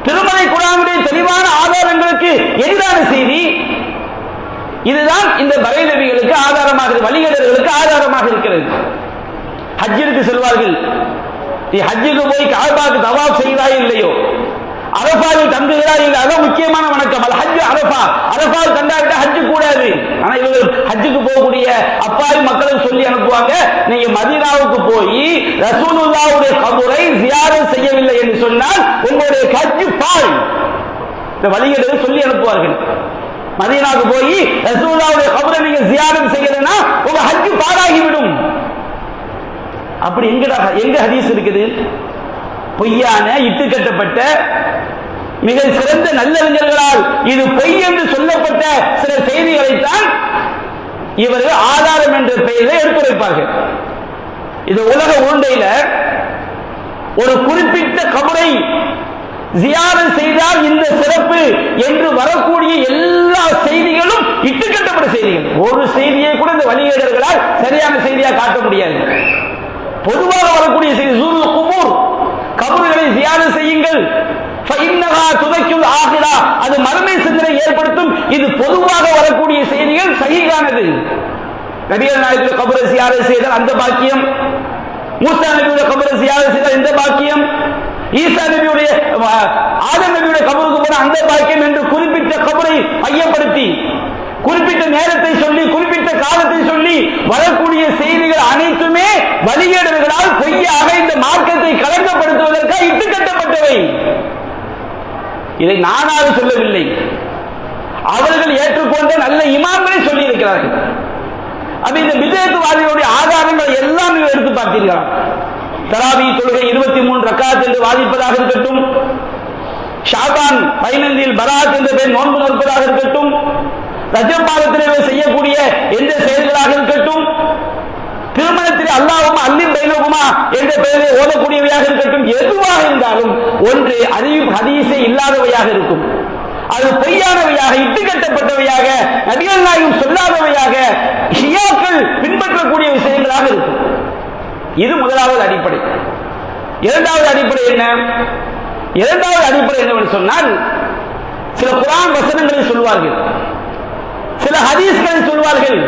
திருமறை குர்ஆனுடைய தெளிவான ஆதாரங்களுக்கு எதிரான செய்தி. இதுதான் இந்த பகைநபிகளுக்கு ஆதாரமாக, வழிகேடர்களுக்கு ஆதாரமாக இருக்கிறது. ஹஜ்ஜிற்கு செல்வார்கள். நீ ஹஜ்ஜுக்கு போய் கஅபாக்கு தவாப் செய்கிறாய் இல்லையோ, அரஃபாவில் தங்குகிறாய் இல்லை, அதான் முக்கியமான வணக்கம். அல் ஹஜ் அரஃபா, அரஃபாவில் தங்காவிட்டா ஹஜ்ஜு கூடாது. ஆனா இவர்கள் ஹஜ்ஜுக்கு போகக்கூடிய அப்பாவி மக்களும் சொல்லி அனுப்புவாங்க, நீங்க மதீனாவுக்கு போய் ரசூலுல்லாஹ்வுடைய கபரை ஜியாரத் செய்யவில்லை என்று சொன்னால் உங்களுடைய ஹஜ் பால். இந்த வழிகேடர்கள் சொல்லி அனுப்புவார்கள், மதீனாவுக்கு போய் ரசூலுல்லாஹ்வுடைய கபரை நீங்க ஜியாரத் செய்யலைன்னா உங்க ஹஜ் பாழாகிவிடும். அப்படி எங்க ஹதீஸ் இருக்குது? பொய்யான இட்டுக்கட்டப்பட்ட மிக சிறந்த நல்லறிஞர்களால் இது பொய் என்று சொல்லப்பட்ட சில செய்திகளைத்தான் இவர்கள் ஆதாரம் என்ற பெயரில் எடுத்துரைப்பார்கள். இது உலக உருண்டையில ஒரு குறிப்பிட்ட கபரை ஜியாரத் செய்தால் இந்த சிறப்பு என்று வரக்கூடிய எல்லா செய்திகளும் இட்டுக்கட்டப்பட்ட செய்திகள். ஒரு செய்தியை கூட இந்த வழிகேடர்களால் சரியான செய்தியா காட்ட முடியாது. பொதுவாக வரக்கூடிய செய்தி ஸூருல் குபூர், கபர்களை ஜியாரத் செய்யுங்கள், ஃபஇன்னஹா துதக்கில் ஆகிரா, அது மறுமை சிந்தனை ஏற்படுத்தும். இது பொதுவாக வரக்கூடிய செய்திகள் சஹீஹானது. நபிகள் நாயகத்துடைய கபரை ஜியாரத் செய்தால் அந்த பாக்கியம், மூசா நபியுடைய கபரை ஜியாரத் செய்தால் இந்த பாக்கியம், ஈசா நபியுடைய, ஆதம் நபியுடைய கபருக்கு போன அந்த பாக்கியம் என்று குறிப்பிட்ட குறிப்பிட்ட கபரை மையப்படுத்தி குறிப்பிட்ட நேரத்தை சொல்லி குறிப்பிட்ட காலத்தை சொல்லி வரக்கூடிய செய்திகள் அனைத்துமே வழிகேடுகளால் பொய்யாக இந்த மார்க்கத்தை கலங்கப்படுத்துவதற்காக இட்டுக்கட்டப்பட்டவை. இதை நானாக சொல்லவில்லை, அவர்கள் ஏற்றுக்கொண்ட நல்ல இமாம்களே சொல்லி இருக்கிறார்கள். அப்ப இந்த பிதஅத்வாதிகளுடைய ஆதாரங்களை எல்லாம் எடுத்து பார்த்தீர்களா? தராவி தொழுகை 23 ரக்காத் என்று வாதிப்பதாக இருக்கட்டும், ஷாபான் 15 பராத் என்ற பேர் நோன்பு நோற்பதாக இருக்கட்டும், ரஜப் மாதத்திலே செய்யக்கூடிய எந்த செயல்களாக இருக்கட்டும், திருமணத்தில் அல்லாஹும் அல்லி பைனகுமா என்ற பெயரில் ஓதக்கூடியவையாக இருக்கட்டும், எதுவாக இருந்தாலும் ஒன்று அறிவு ஹதீஸே இல்லாதவையாக இருக்கும், அது பொய்யானவையாக இட்டுக்கட்டப்பட்டவையாக நபிகள் நாயகம் சொல்லாதவையாக ஷியாக்கள் பின்பற்றக்கூடிய விஷயங்களாக இருக்கும். இது முதலாவது அடிப்படை. இரண்டாவது அடிப்படை என்ன? இரண்டாவது அடிப்படை என்னவென்று சொன்னால், சில குர்ஆன் வசனங்களை சொல்வார்கள், சில ஹதீஸ்களை சொல்வார்கள்.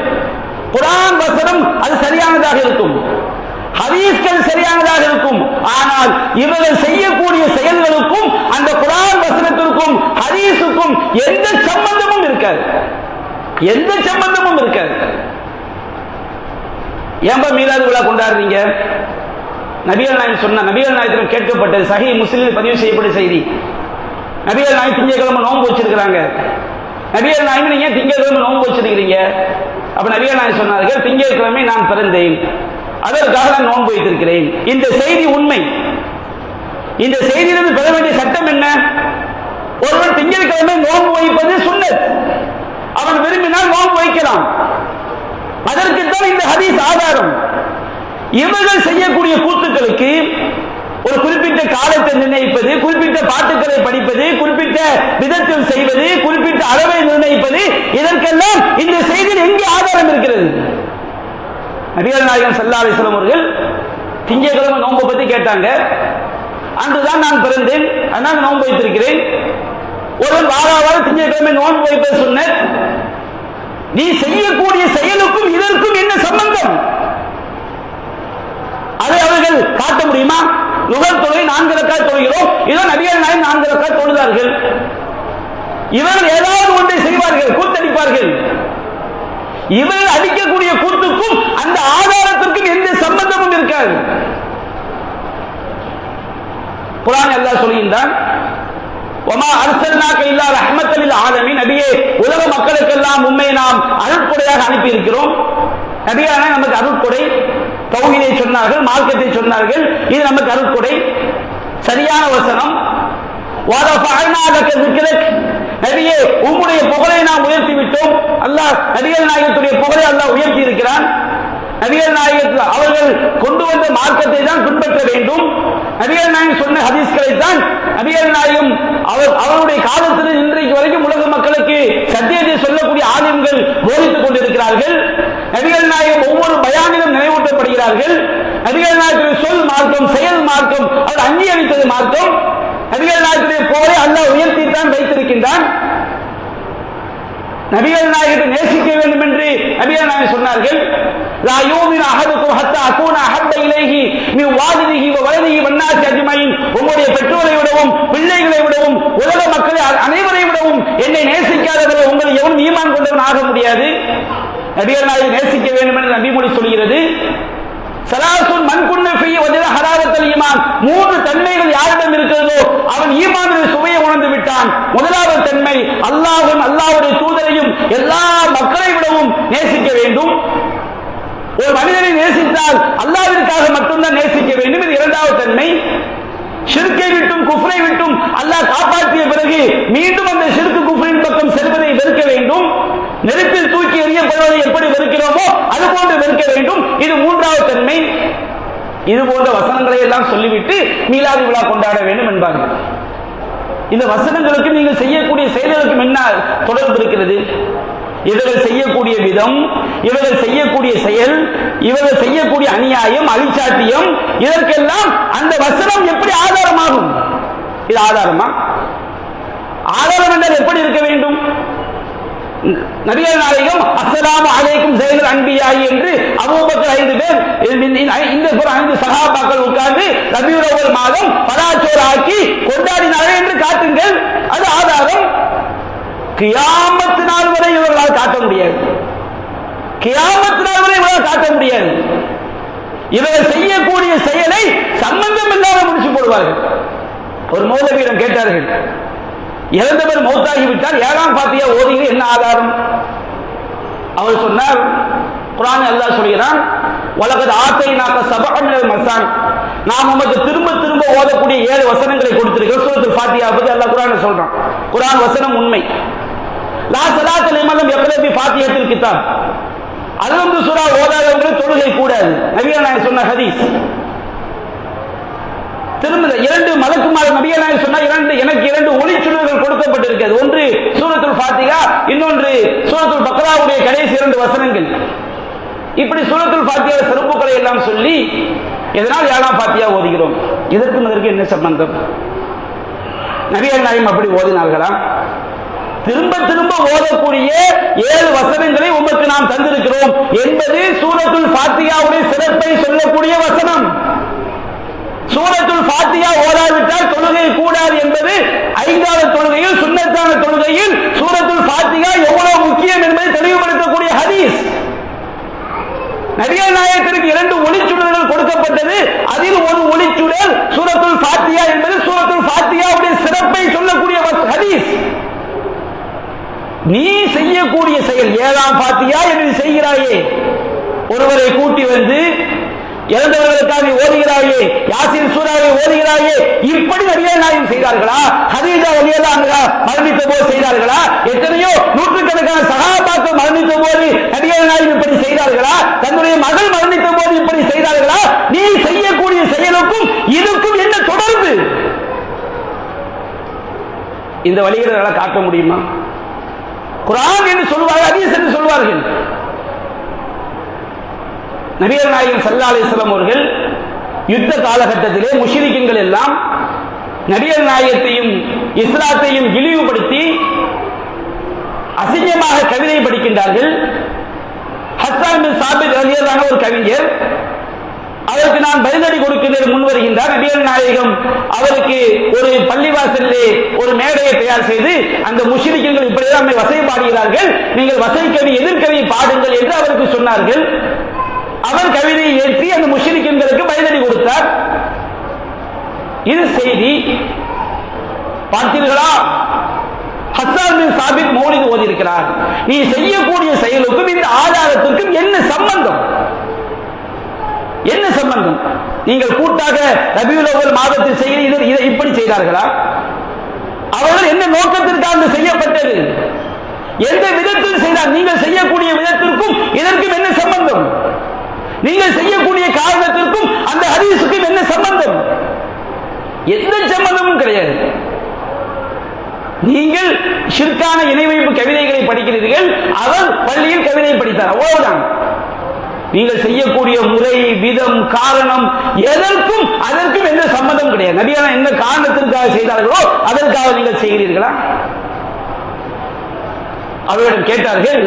குர்ஆன் வசனம் அது சரியானதாக இருக்கும், ஹதீஸ்கள் சரியானதாக இருக்கும். ஆனால் இவர்கள் செய்யக்கூடிய செயல்களுக்கும் அந்த குர்ஆன் வசனத்திற்கும் ஹதீஸுக்கும் எந்த சம்பந்தமும் இருக்காது, எந்த சம்பந்தமும் இருக்காது. ஏன்பா மீலாது விழா கொண்டாடுறீங்க? நபிகள் நாயகம் சொன்ன, நபிகள் நாயகத்திடம் கேட்கப்பட்டது, சஹீஹ் முஸ்லிமில் பதிவு செய்யப்பட்ட செய்தி. நபிகள் நாயகம் திங்கட்கிழமை நோன்பு வச்சிருக்கிறாங்க. நபிகள் நாயகம் நீங்க திங்கட்கிழமை நோன்பு வச்சிருக்கிறீங்க. அப்ப நபிகள் நாயகம் சொன்னார்கள், திங்கட்கிழமை நான் பிறந்தேன், அதற்காக நான் நோன்பு வைத்திருக்கிறேன். இந்த செய்தி உண்மை. இந்த செய்தியிலிருந்து பெற வேண்டிய சட்டம் என்ன? ஒருவன் திங்கட்கிழமை நோன்பு வைப்பது சுன்னத், அவன் விரும்பினால் நோன்பு வைக்கலாம். அதற்குத்தான் இந்த ஹதீஸ் ஆதாரம். இவர்கள் செய்யக்கூடிய கூத்துக்களுக்கு ஒரு குறிப்பிட்ட காலத்தை நிர்ணயிப்பது, குறிப்பிட்ட பாட்டுக்களை படிப்பது, குறிப்பிட்ட விதத்தில் செய்வது, குறிப்பிட்ட அளவை நிர்ணயிப்பது, இதற்கெல்லாம் இந்த செய்தியில் எங்கே ஆதாரம் இருக்கிறது? நபிகள் நாயகம் ஸல்லல்லாஹு அலைஹி வஸல்லம் அவர்கள் திங்கட்கிழமை நோன்பு பற்றி கேட்டாங்க. அன்றுதான் நான் பிறந்தேன், அதனால் நோன்பு வைத்திருக்கிறேன். ஒருவன் வாராவார திங்கட்கிழமை நோன்பு வைப்பது சுன்னத். நீ செய்யக்கூடிய செயலுக்கும் இதற்கும் என்ன சம்பந்தம்? அதை அவர்கள் காட்ட முடியுமா? லுகர் தொழுகை 4 ரக்காத் தொழுகிறோம், இதோ நபிகள் நாயகம் 4 ரக்காத் தொழுதார்கள். இவர்கள் ஏதாவது ஒன்றை செய்வார்கள், கூத்தடிப்பார்கள். இவர்கள் அடிக்கக்கூடிய கூத்துக்கும் அந்த ஆதாரத்திற்கும் எந்த சம்பந்தமும் இருக்காது. குர்ஆன் அல்லாஹ் சொல்கின்றான், வமா அர்சல்னாக இல்லா ரஹ்மத்தல் லில் ஆலமீன், நபியே உலக மக்களுக்கெல்லாம் உம்மை நாம் அருட்கொடையாக அனுப்பி இருக்கிறோம். நபியான நமக்கு அருட்கொடை, தௌஹீதை சொன்னார்கள், மார்க்கத்தை சொன்னார்கள், இது நமக்கு அருட்கொடை. சரியான வசனம். வரஃபஅனா லக ذிக்ரக், நபியே உம்முடைய புகழை நாம் உயர்த்தி விட்டோம். அல்லாஹ் நபிகள் நாயகத்துடைய புகழை அல்லாஹ் உயர்த்தி இருக்கிறான். நபிகள் நாயகம் அவர்கள் கொண்டு வந்த மார்க்கத்தை தான் பின்பற்ற வேண்டும். நபிகள் நாயகம் சொன்ன ஹதீஸ்களை தான் நபிகள் நாயகம் அவருடைய காலத்தில் இன்றைக்கு வரைக்கும் உலக மக்களுக்கு சத்தியத்தை சொல்லக்கூடிய ஆலிம்கள் போதித்துக் கொண்டிருக்கிறார்கள். நபிகள் நாயகம் ஒவ்வொரு பயானிலும் நினைவூட்டப்படுகிறார்கள். நபிகள் நாயகத்துடைய சொல் மார்க்கம், செயல் மார்க்கம், அவர் அங்கீகரித்தது மார்க்கம். நபிகள் நாயகத்துடைய புகழை அல்லாஹ் உயர்த்தித்தான் வைத்திருக்கின்றான். நபிகள் நாயகத்தை நேசிக்க வேண்டும் என்று நபிகள் நாயகம் சொன்னார்கள். லா யூமினு அஹதுக்கும் ஹத்தா அகூன அஹப்ப இலைஹி மின் வாலிதிஹி வ வலதிஹி வன்னாஸி அஜ்மஈன், உங்களுடைய பெற்றோரை விடவும் பிள்ளைகளை விடவும் உலக மக்களை அனைவரை விடவும் என்னை நேசிக்காதவரை உங்களை எவனும் ஈமான் கொண்டவன் ஆக முடியாது. நபிகள் நாயகம் நேசிக்க வேண்டும் என்று நபிமொழி சொல்கிறது. சலாசுன் மன் குன்ன ஃபீஹி வஜத ஹராரத்தல் ஈமான், 3 தன்மைகள் யாரிடம் இருக்கிறதோ அவன் ஈமானுடைய சுவையை உணர்ந்து விட்டான். முதலாவது தன்மை, அல்லாஹ்வும் அல்லாஹ்வுடைய தூதரையும் எல்லா மக்களை விடவும் நேசிக்க வேண்டும். ஒரு மனிதனை நேசித்தால் அல்லாஹ்விற்காக மட்டும்தான் நேசிக்க வேண்டும். இது இரண்டாவது தன்மை. ஷிர்க்கை விட்டும் குஃப்ரை விட்டும் அல்லாஹ் காப்பாற்றிய பிறகு மீண்டும் அந்த ஷிர்க் குஃப்ரின் பக்கம் செல்வதை வெறுக்க வேண்டும். நெருப்பில் தூக்கி எறியப்படுவதை எப்படி வெறுக்கிறோமோ அது போன்று வெறுக்க வேண்டும். இது மூன்றாவது தன்மை. இது போன்ற வசனங்களை எல்லாம் சொல்லிவிட்டு மீலாது விழா கொண்டாட வேண்டும் என்பார்கள். இந்த வசனங்களுக்கு நீங்கள் செய்யக்கூடிய செயல்களுக்கும் என்ன தொடர்பு இருக்கிறது? இவர்கள் செய்யக்கூடிய விதம், இவர்கள் செய்யக்கூடிய செயல், இவர்கள் செய்யக்கூடிய அநியாயம், அழிச்சாட்டியம், இதற்கெல்லாம் அந்த வசனம் எப்படி ஆதாரமாகும்? இது ஆதாரமா? ஆதாரம் என்றால் எப்படி இருக்க வேண்டும்? நபிகள் நாயகம் அஸ்ஸலாமு அலைக்கும் ஸைனுல் அன்பியாயி என்று அபூபக்கர் 5 பேர் இந்த 5 சஹாபாக்கள் உட்கார்ந்து ரபியுல் அவ்வல் மாதம் பலாச்சோறு ஆக்கி கொண்டாடினார்கள் என்று காட்டுங்கள். அது ஆதாரம். கியாமத்து நாள் வரை இவர்களால் காட்ட முடியாது. கியாமத்து நாள் வரை இவர்களால் காட்ட முடியாது. இவர்கள் செய்யக்கூடிய செயலை சம்பந்தம் இல்லாத முடிச்சு போடுவார்கள். ஒரு மௌலவியிடம் கேட்டார்கள், இறந்தவர் மௌத்தாகிவிட்டால் 7ஆம் ஃபாத்திஹா ஓதுகிறது என்ன ஆதாரம்? அவர் சொன்னார், குர்ஆன் அல்லாஹ் சொல்கிறான், வலகத் ஆத்தைனாக சபஅன் மினல் மஸான், நாம் உமக்கு திரும்ப திரும்ப ஓதக்கூடிய 7 வசனங்களை கொடுத்திருக்கிறோம். சூரத்துல் ஃபாத்திஹா பத்தி அல்லாஹ் குர்ஆன்ல சொல்றான். குர்ஆன் வசனம் உண்மை. லா ஸலாத்த லிமன் லம் யக்ரா பி ஃபாத்திஹத்தில் கிதாப், அல்ஹம்து சூரா ஓதாதவங்களுக்கு தொழுகை கூடாது. நபிகள் நாயகம் சொன்ன ஹதீஸ். திரும்ப 2 மலக்குமார் நபிகள் நாயகம் சொன்ன எனக்கு 2 ஒளிச்சுடர்கள் கொடுக்கப்பட்டிருக்கிறது. ஒன்று சூரத்துல் ஃபாத்திஹா, இன்னொன்று சூரத்துல் பக்ராவுடைய கடைசி 2 வசனங்கள். இப்படி சூரத்துல் ஃபாத்திஹா சிறப்புகளை எல்லாம் சொல்லி எதனால் 7ஆம் ஃபாத்திஹா ஓதுகிறோம்? இதற்கு என்ன சம்பந்தம்? நபிகள் நாயகம் அப்படி ஓதினார்களா? திரும்ப திரும்ப ஓதக்கூடிய 7 வசனங்களை உமக்கு நாம் தந்திருக்கிறோம் என்பது சூரத்துல் ஃபாத்திஹாவுடைய சிறப்பை சொல்லக்கூடிய வசனம். சூரத்துல் ஃபாத்திஹா ஓதாவிட்டால் தொழுகை கூடாது என்பது 5வது தொழுகையில், சுன்னத்தான தொழுகையில் சூரத்துல் ஃபாத்திஹா எவ்வளவு முக்கியம் என்பதை தெளிவுபடுத்தக்கூடிய ஹதீஸ். நபிகள் நாயகத்திற்கு 2 ஒளிச்சுடர்கள் கொடுக்கப்பட்டது. அதில் ஒரு ஒளிச்சுடர் சூரத்துல் ஃபாத்திஹா என்பது சூரத்துல் ஃபாத்திஹாவுடைய சிறப்பை சொல்லக்கூடிய ஹதீஸ். நீ செய்யக்கூடிய செயல் 7ஆம் ஃபாத்திஹா என்று செய்கிறாயே, ஒருவரை கூட்டி வந்து இறந்தவர்களுக்காக ஓதுகிறாயே, யாசீன் சூராவை ஓதுகிறாயே, இப்படி நபிகள் நாயகம் செய்தார்களா? ஹதீஜா ரலியல்லாஹு அன்ஹா மரணித்த போது செய்தார்களா? எத்தனையோ நூற்றுக்கணக்கான சஹாபாக்கள் மரணித்த போது நபிகள் நாயகம் இப்படி செய்தார்களா? தன்னுடைய மகள் மரணித்த போது இப்படி செய்தார்களா? நீ செய்யக்கூடிய செயலுக்கும் இதுக்கும் என்ன தொடர்பு? இந்த வழிகளை காட்ட முடியுமா? குர்ஆன் என்று சொல்வார்கள், ஹதீஸ் என்று சொல்வார்கள். நபிகள் நாயகம் ஸல்லல்லாஹு அலைஹி வஸல்லம் அவர்கள் யுத்த காலகட்டத்திலே முஷ்ரிக்கீன்கள் எல்லாம் நபிகள் நாயகத்தையும் இஸ்லாத்தையும் இழிவுபடுத்தி அசிங்கமாக கவிதை படிக்கின்றார்கள். ஹஸ்ஸான் பின் சாபித் ரலியல்லாஹு அன்ஹு ஒரு கவிஞர், அவருக்கு நான் பதிலடி கொடுக்கிறேன் முன் வருகின்றார். நபிகள் நாயகம் அவருக்கு ஒரு பள்ளிவாசலிலே ஒரு மேடையை தயார் செய்து, அந்த முஷ்ரிக்கீன்கள் இப்படிதான் வசை பாடுகிறார்கள், நீங்கள் வசைக்கவி எதிர்கவி பாடுங்கள் என்று அவருக்கு சொன்னார்கள். அவர் கவிதையை ஏற்றி அந்த முஷ்ரிக்கீன்களுக்கு பதிலடி கொடுத்தார். இது செய்தி பார்த்தீர்களா? ஹஸ்ஸான் பின் சாபித் மௌலித் ஓதியிருக்கிறார். நீ செய்யக்கூடிய செயலுக்கும் இந்த ஆதாரத்திற்கும் என்ன சம்பந்தம்? என்ன சம்பந்தம்? நீங்கள் கூட்டாக ரபியுல் அவ்வல் மாதத்தில் செய்கிற இதை இப்படி செய்தார்களா? அவர்கள் என்ன நோக்கத்திற்காக செய்யப்பட்டது? எந்த விதத்தில் செய்தார்? நீங்கள் செய்யக்கூடிய விதத்திற்கும் இதற்கும் என்ன சம்பந்தம்? நீங்கள் செய்யக்கூடிய காரணத்திற்கும் அந்த ஹதீஸுக்கும் என்ன சம்பந்தம்? எந்த சம்பந்தமும் கிடையாது. நீங்கள் ஷிர்கான இணை வைப்பு கவிதைகளை படிக்கிறீர்கள், அவர் பள்ளியில் கவிதை படித்தார், அவ்வளவுதான். நீங்கள் செய்யக்கூடிய முறை, விதம், காரணம் எதற்கும் அதற்கும் எந்த சம்பந்தம் கிடையாது. நபியான எந்த காரணத்திற்காக செய்தார்களோ அதற்காக நீங்கள் செய்கிறீர்களா? அவரிடம் கேட்டார்கள்,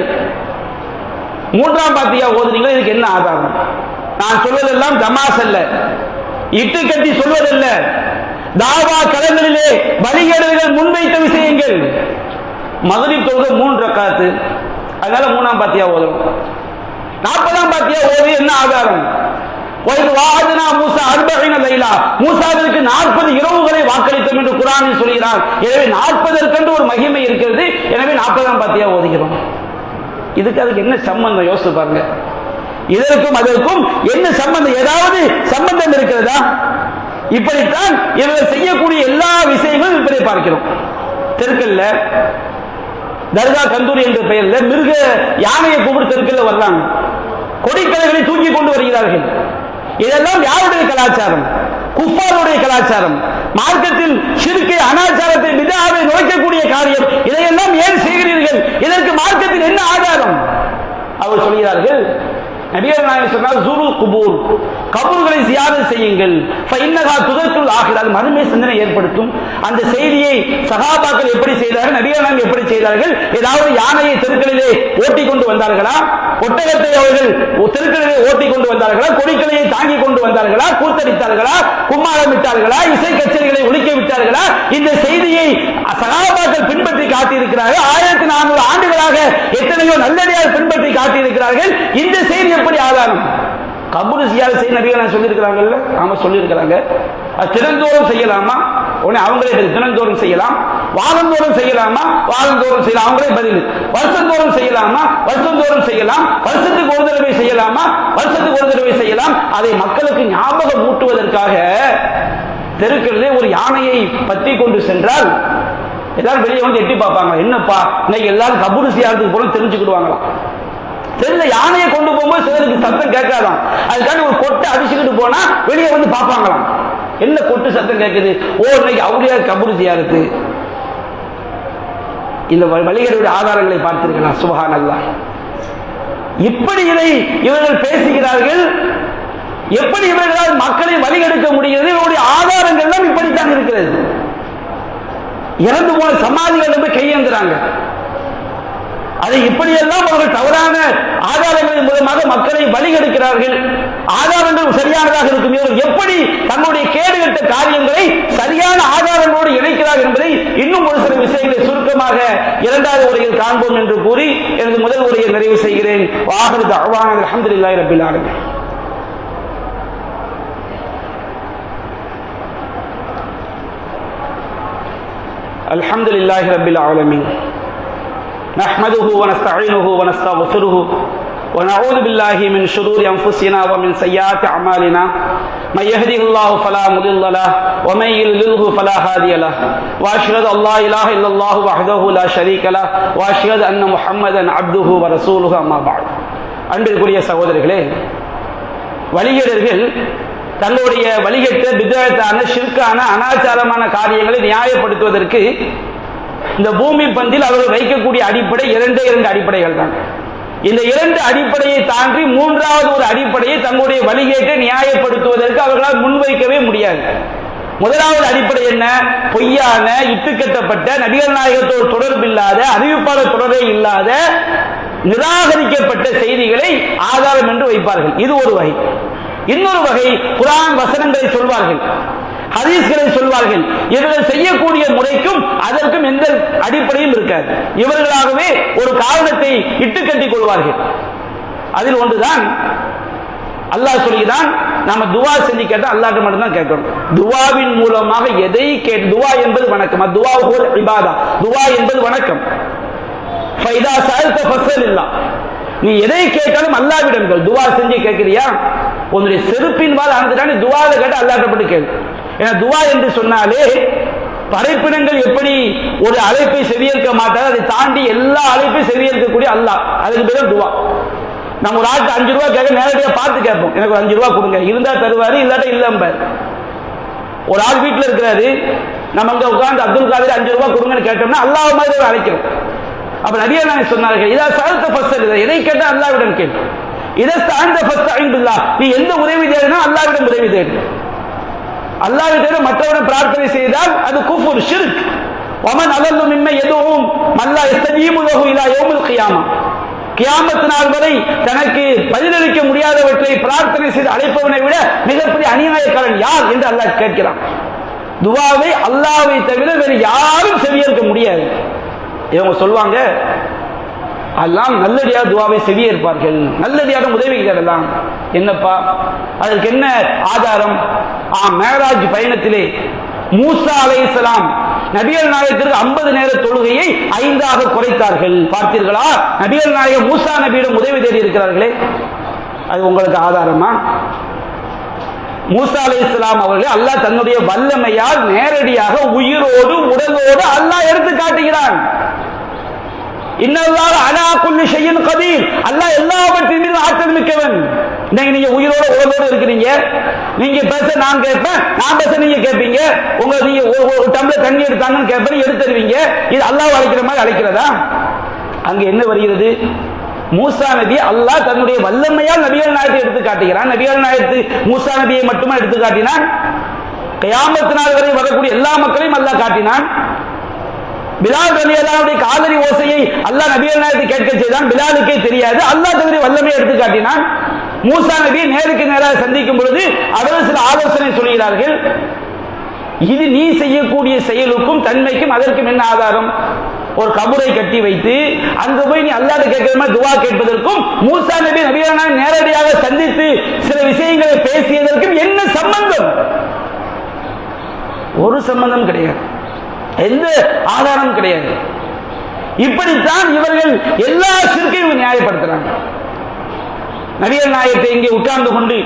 3ஆம் ஃபாத்திஹா ஓதுனீங்க, இதுக்கு என்ன ஆதாரம்? நான் சொல்வதெல்லாம் தமாஸ் அல்ல, இட்டு கட்டி சொல்வதல்ல, தாவா களங்களிலே வழிகேடுகள் முன்வைத்த விஷயங்கள். மக்ரிப் தொழுகை 3 ரக்காத்து, அதனால 3ஆம் ஃபாத்திஹா ஓதுறோம். 40ஆம் ஃபாத்திஹா ஓது என்ன ஆதாரம்? மூசாவிற்கு 40 இரவுகளை வாக்களித்தோம் என்று குர்ஆனில் சொல்கிறார். எனவே 40 ஒரு மகிமை இருக்கிறது. எனவே 40ஆம் ஃபாத்திஹா ஓதுகிறோம். இதுக்கு அதுக்கு என்ன சம்பந்தம்? யோசித்து பாருங்க. இதற்கும் அதற்கும் என்ன சம்பந்தம்? ஏதாவது சம்பந்தம் இருக்கிறதா? இப்படித்தான் இவர்கள் செய்யக்கூடிய எல்லா விஷயங்களும் இப்படி பார்க்கிறோம். தெற்கல்ல தர்கா கந்தூரி என்ற பெயரில் மிருக யானையை கூப்பிட்டு தெற்கல்ல வர்றாங்க, கொடிக்கலைகளை தூக்கி கொண்டு வருகிறார்கள். இதெல்லாம் யாருடைய கலாச்சாரம்? குஃபாருடைய கலாச்சாரம். மார்க்கத்தில் ஷிர்கை, அனாச்சாரத்தை, பித்ஆவை நுழைக்கக்கூடிய காரியம். இதையெல்லாம் ஏன் செய்கிறீர்கள்? இதற்கு மார்க்கத்தில் என்ன ஆதாரம்? அவர் சொல்கிறார்கள், நபிகள் நாயகம் சொன்னார், ஜுருல் குபூர், கபூர்களை ஜியாரத் செய்யுங்கள், ஃபைன்னஹா துதத்துல் ஆகிரா, மறுமை சிந்தனை ஏற்படுத்தும். அந்த செய்தியை சஹாபாக்கள் எப்படி செய்தார்கள், நபிகள் நாயகம் எப்படி செய்தார்கள்? ஏதாவது யானையை தெருக்களிலே ஓட்டி கொண்டு வந்தார்களா? ஒட்டகத்தை அவர்கள் தெருக்களிலே ஓட்டி கொண்டு வந்தார்களா? கொடிக்கலையை தாங்கி கொண்டு வந்தார்களா? கூத்தடித்தார்களா? கும்மாளமிட்டார்களா? இசை கச்சேரிகளை ஒழிக்க விட்டார்களா? இந்த செய்தியை சஹாபாக்கள் பின்பற்றி காட்டியிருக்கிறார்கள். 1400 ஆண்டுகளாக எத்தனையோ நல்லடியார் பின்பற்றி காட்டியிருக்கிறார்கள். இந்த செய்தி எப்படி ஆதாரம்? கபூர் ஜியாரத் செய்ய நபிகள் சொல்லியிருக்கிறாங்கல்ல, ஆமா சொல்லியிருக்கிறாங்க. அது தினந்தோறும் செய்யலாமா? உடனே அவங்களே தினந்தோறும் செய்யலாம். வாரந்தோறும் செய்யலாமா? வாரந்தோறும் செய்யலாம். அவங்களே பதில். வருஷந்தோறும் செய்யலாமா? வருஷந்தோறும் செய்யலாம். வருஷத்துக்கு ஒரு தடவை செய்யலாமா? வருஷத்துக்கு ஒரு தடவை செய்யலாம். அதை மக்களுக்கு ஞாபகம் ஊட்டுவதற்காக தெருக்களிலே ஒரு யானையை பற்றி கொண்டு சென்றால் எல்லாரும் வெளியே வந்து எட்டி பார்ப்பாங்க. என்னப்பா இன்னைக்கு எல்லாரும் கபூர் ஜியாரத்துக்கு போல தெரிஞ்சுக்கிடுவாங்களாம். தெரியல, யானையை கொண்டு போகும்போது சிலருக்கு சத்தம் கேட்காதான். அதுக்காண்டி ஒரு கொட்டை அடிச்சுக்கிட்டு போனா வெளியே வந்து பார்ப்பாங்களாம். என்ன கொட்டு சத்தம் கேட்குது? ஓ இன்னைக்கு அவளியா கபூர் ஜியாரத்து. இந்த வழிகளுடைய ஆதாரங்களை பார்த்திருக்கலாம். சுப்ஹானல்லாஹ். இப்படி இதை இவர்கள் பேசுகிறார்கள். எப்படி இவர்களால் மக்களை வழிகெடுக்க முடிகிறது? இவருடைய ஆதாரங்கள் எல்லாம் இப்படித்தான் இருக்கிறது. இறந்து போன சமாதிகள் போய் கையேந்துறாங்க. அதை இப்படியெல்லாம் அவர்கள் தவறான ஆதாரங்களின் மூலமாக மக்களை வழிகெடுக்கிறார்கள். ஆதாரங்கள் சரியானதாக இருக்கும். இவர்கள் எப்படி தன்னுடைய கேடுகட்ட காரியங்களை சரியான ஆதாரங்களோடு இணைக்கிறார்கள் என்பதை இன்னும் ஒரு சில விஷயங்களை சுருக்கமாக இரண்டாவது உரையில் காண்போம் என்று கூறி எனது முதல் உரையை நிறைவு செய்கிறேன். வாஹிரு தஅவானா அல்ஹம்துலில்லாஹி ரப்பில் ஆலமீன். அல்ஹம்துலில்லாஹி ரப்பில் ஆலமீன். نحمده ونستعينه ونستغفره ونعوذ بالله من شرور أنفسنا ومن سيئات أعمالنا من يهده الله فلا مضل له ومن يضلل فلا هادي له وأشهد أن لا إله إلا الله وحده لا شريك له وأشهد أن محمدا عبده ورسوله أما بعد. அன்பிற்குரிய சகோதரர்களே, வழிகேடர்கள் தங்களுடைய வழிகேட்ட பித்அத்தான ஷிர்கான அனாச்சாரமான காரியங்களை நியாயப்படுத்துவதற்கு இந்த பூமி பந்தில் அவர்கள் வைக்கக்கூடிய அடிப்படை இரண்டு அடிப்படைகள் தான். இந்த இரண்டு அடிப்படையை தாண்டி மூன்றாவது ஒரு அடிப்படையை தங்களுடைய வழிகேட்டை நியாயப்படுத்துவதற்கு அவர்களால் முன்வைக்கவே முடியாது. முதலாவது அடிப்படை என்ன? பொய்யான இட்டுக்கட்டப்பட்ட நபிகள் நாயகத்தோடு தொடர்பில்லாத அறிவிப்பாளர் தொடரே இல்லாத நிராகரிக்கப்பட்ட செய்திகளை ஆதாரம் என்று வைப்பார்கள். இது ஒரு வகை. இன்னொரு வகை, குர்ஆன் வசனங்களை சொல்வார்கள், ஹதீஸ்களை சொல்வார்கள். இவர்கள் செய்யக்கூடிய முறைக்கும் அதற்கும் எந்த அடிப்படையும் இருக்காது. இவர்களாகவே ஒரு காரணத்தை இட்டு கட்டிக் கொள்வார்கள். அதில் ஒன்றுதான் அல்லாஹ் சொல்கிறான், நாம துவா செஞ்சு கேட்டா அல்லாஹ்ட்ட மட்டும் தான் கேட்கணும். துவாவின் மூலமாக எதை துவா என்பது வணக்கம். துவா ஹுவல் இபாதா. துவா என்பது வணக்கம். ஃபைதா சஅல்த ஃபஸ்அலில்லாஹ். நீ எதை கேட்டாலும் அல்லாஹ்விடம் கேள். துவா செஞ்சு கேட்கிறியா, உன்னுடைய செருப்பின் வால் ஆனதுக்கான துவாவை கேட்டு அல்லாஹ்ட்ட மட்டும் கேள். ஏன்னா துவா என்று சொன்னாலே படைப்பினங்கள் எப்படி ஒரு அழைப்பை செவியேற்க மாட்டார், அதை தாண்டி எல்லா அழைப்பையும் செவியேற்கக்கூடிய அல்லாஹ். அதுக்கு பேர் துவா. நம்ம ஒரு ஆட்டு 5 ரூபா கேட்க நேரடியாக பார்த்து கேட்போம். எனக்கு ஒரு 5 ரூபா கொடுங்க, இருந்தா தருவாரு, இல்லாட்ட இல்லம்பார். ஒரு ஆள் வீட்டில் இருக்கிறாரு, நம்ம அங்க உட்கார்ந்து அப்துல் காதர் 5 ரூபா கொடுங்கன்னு கேட்டோம்னா அல்லாஹ் மாதிரி அழைக்கிறோம். அப்ப நபிகள் நாயகம் சொன்னார்கள், இதா சஅல்த ஃபஸ்அல், எதை கேட்டா அல்லாஹ்விடம் கேள். இதா ஸ்தஅன்த ஃபஸ்தஇன் பில்லாஹ், நீ எந்த உதவி தேடினா அல்லாஹ்விடம் உதவி தேடு. அல்லாஹ்வை தவிர மற்றவரை பிரார்த்தனை செய்தால் அது குஃப்ர், ஷிர்க். வமன் அலல்லு மிம்மன் யதுஉ மன் லா யஸ்தஜீபு லஹு இலா யௌமில் கியாமா. கியாமத் நாள் வரை தனக்கு பதிலளிக்க முடியாதவற்றை பிரார்த்தனை செய்து அழைப்பவனை விட மிகப்பெரிய அநியாயக்காரன் யார் என்று அல்லாஹ் கேட்கிறான். துவாவை அல்லாஹ்வை தவிர வேறு யாரும் செவியேற்க முடியாது. இவங்க சொல்வாங்க, எல்லாம் நல்லடியாக துவாவை செவியேற்பார்கள், நல்லடியாக உதவி கேட்கலாம். என்னப்பா அதற்கு என்ன ஆதாரம்? மேராஜ் பயணத்திலே மூசா அலைஹிஸ்ஸலாம் நபிகள் நாயகத்திற்கு 50 நேர தொழுகையை 5ஆக குறைத்தார்கள். பார்த்தீர்களா? நபிகள் நாயகம் மூசா நபியிடம் உதவி தேடி இருக்கிறார்களே, அது உங்களுக்கு ஆதாரமா? மூசா அலைஹிஸ்ஸலாம் அவர்கள் அல்லாஹ் தன்னுடைய வல்லமையால் நேரடியாக உயிரோடு உடலோடு அல்லாஹ் எடுத்து காட்டுகிறான். இன்னல்லாஹ அலா குல்லி ஷைஇன் கதீர். அல்லாஹ் எல்லாவற்றின் மீதும் ஆற்றல் மிக்கவன். நீங்க உயிரோட உடலோடு இருக்கிறீங்க, நீங்க பேச நான் கேட்பேன், நான் பேச நீங்க கேட்பீங்க. நீங்க ஒரு டம்ளர் தண்ணி எடுத்தாங்கன்னு கேட்பேன், எடுத்துருவீங்க. இது அல்லாஹ் அழைக்கிற மாதிரி அழைக்கிறதா? அங்க என்ன வருகிறது? மூசா நபி அல்லாஹ் தன்னுடைய வல்லமையால் நபிகள் நாயகத்தை எடுத்து காட்டுகிறான். நபிகள் நாயகத்து மூசா நபியை மட்டுமே எடுத்து காட்டினான். கியாமத் நாள் வரை வரக்கூடிய எல்லா மக்களையும் அல்லாஹ் காட்டினான். பிலால் ரலியல்லாஹுடைய காலடி ஓசையை அல்லாஹ் நபிகள் நாயகத்தை கேட்க செய்தான். பிலாலுக்கே தெரியாது. அல்லாஹ் தன்னுடைய வல்லமையை எடுத்து காட்டினான். மூசா நபியை நேருக்கு நேராக சந்திக்கும் பொழுது அவர்கள் சில ஆலோசனை சொல்கிறார்கள். இது நீ செய்யக்கூடிய செயலுக்கும் தன்மைக்கும் அதற்கும் என்ன ஆதாரம்? ஒரு கபரை கட்டி வைத்து அங்கு போய் நீ அல்லாஹ்வை கேட்கிற மாதிரி துஆ கேட்பதற்கும் மூசா நபி நபியான நேரடியாக சந்தித்து சில விஷயங்களை பேசியதற்கும் என்ன சம்பந்தம்? ஒரு சம்பந்தம் கிடையாது, எந்த ஆதாரம் கிடையாது. இப்படித்தான் இவர்கள் எல்லா ஷிர்கையும் நியாயப்படுத்துறாங்க. நபிகள் நாயகத்தை இங்கே உட்கார்ந்து கொண்டு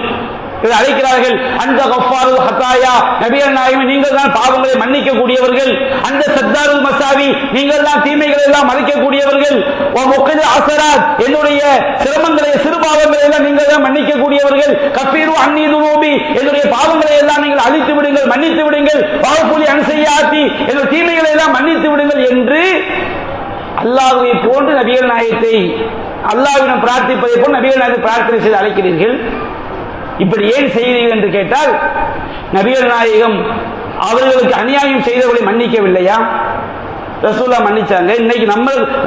அழைக்கிறார்கள். அந்த கஃபாருல் ஹதாயா, நபிகள் நாயகமே நீங்கள் தான் பாவங்களை மன்னிக்க கூடியவர்கள். அந்த சத்தாருல் மசாவி, நீங்கள் தான் தீமைகளை எல்லாம் மன்னிக்கக்கூடியவர்கள். முக்கது அசராத், என்னுடைய சிரமங்களை சிறு பாவங்களை எல்லாம் நீங்கள் தான் மன்னிக்க கூடியவர்கள். கஃபீரு அன்னி துனூபி, என்னுடைய பாவங்களை எல்லாம் நீங்கள் அழித்து விடுங்கள், மன்னித்து விடுங்கள். வாஃபுலி அன் ஸய்யாத்தி, என்னுடைய தீமைகளை எல்லாம் மன்னித்து விடுங்கள் என்று அல்லாஹ்வை போன்று நபிகள் நாயகத்தை அல்லாஹ்விடம் பிரார்த்திப்பதை போல் நபிகள் நாயகத்தை பிரார்த்தனை செய்து அழைக்கிறீர்கள். இப்படி ஏன் செய்கிறீர்கள் என்று கேட்டால், நபிகள் நாயகம் அவர்களுக்கு அநியாயம் செய்தவர்களை மன்னிக்கவில்லையா? ரசூலுல்லாஹ் மன்னிச்சாங்க. இன்னைக்கு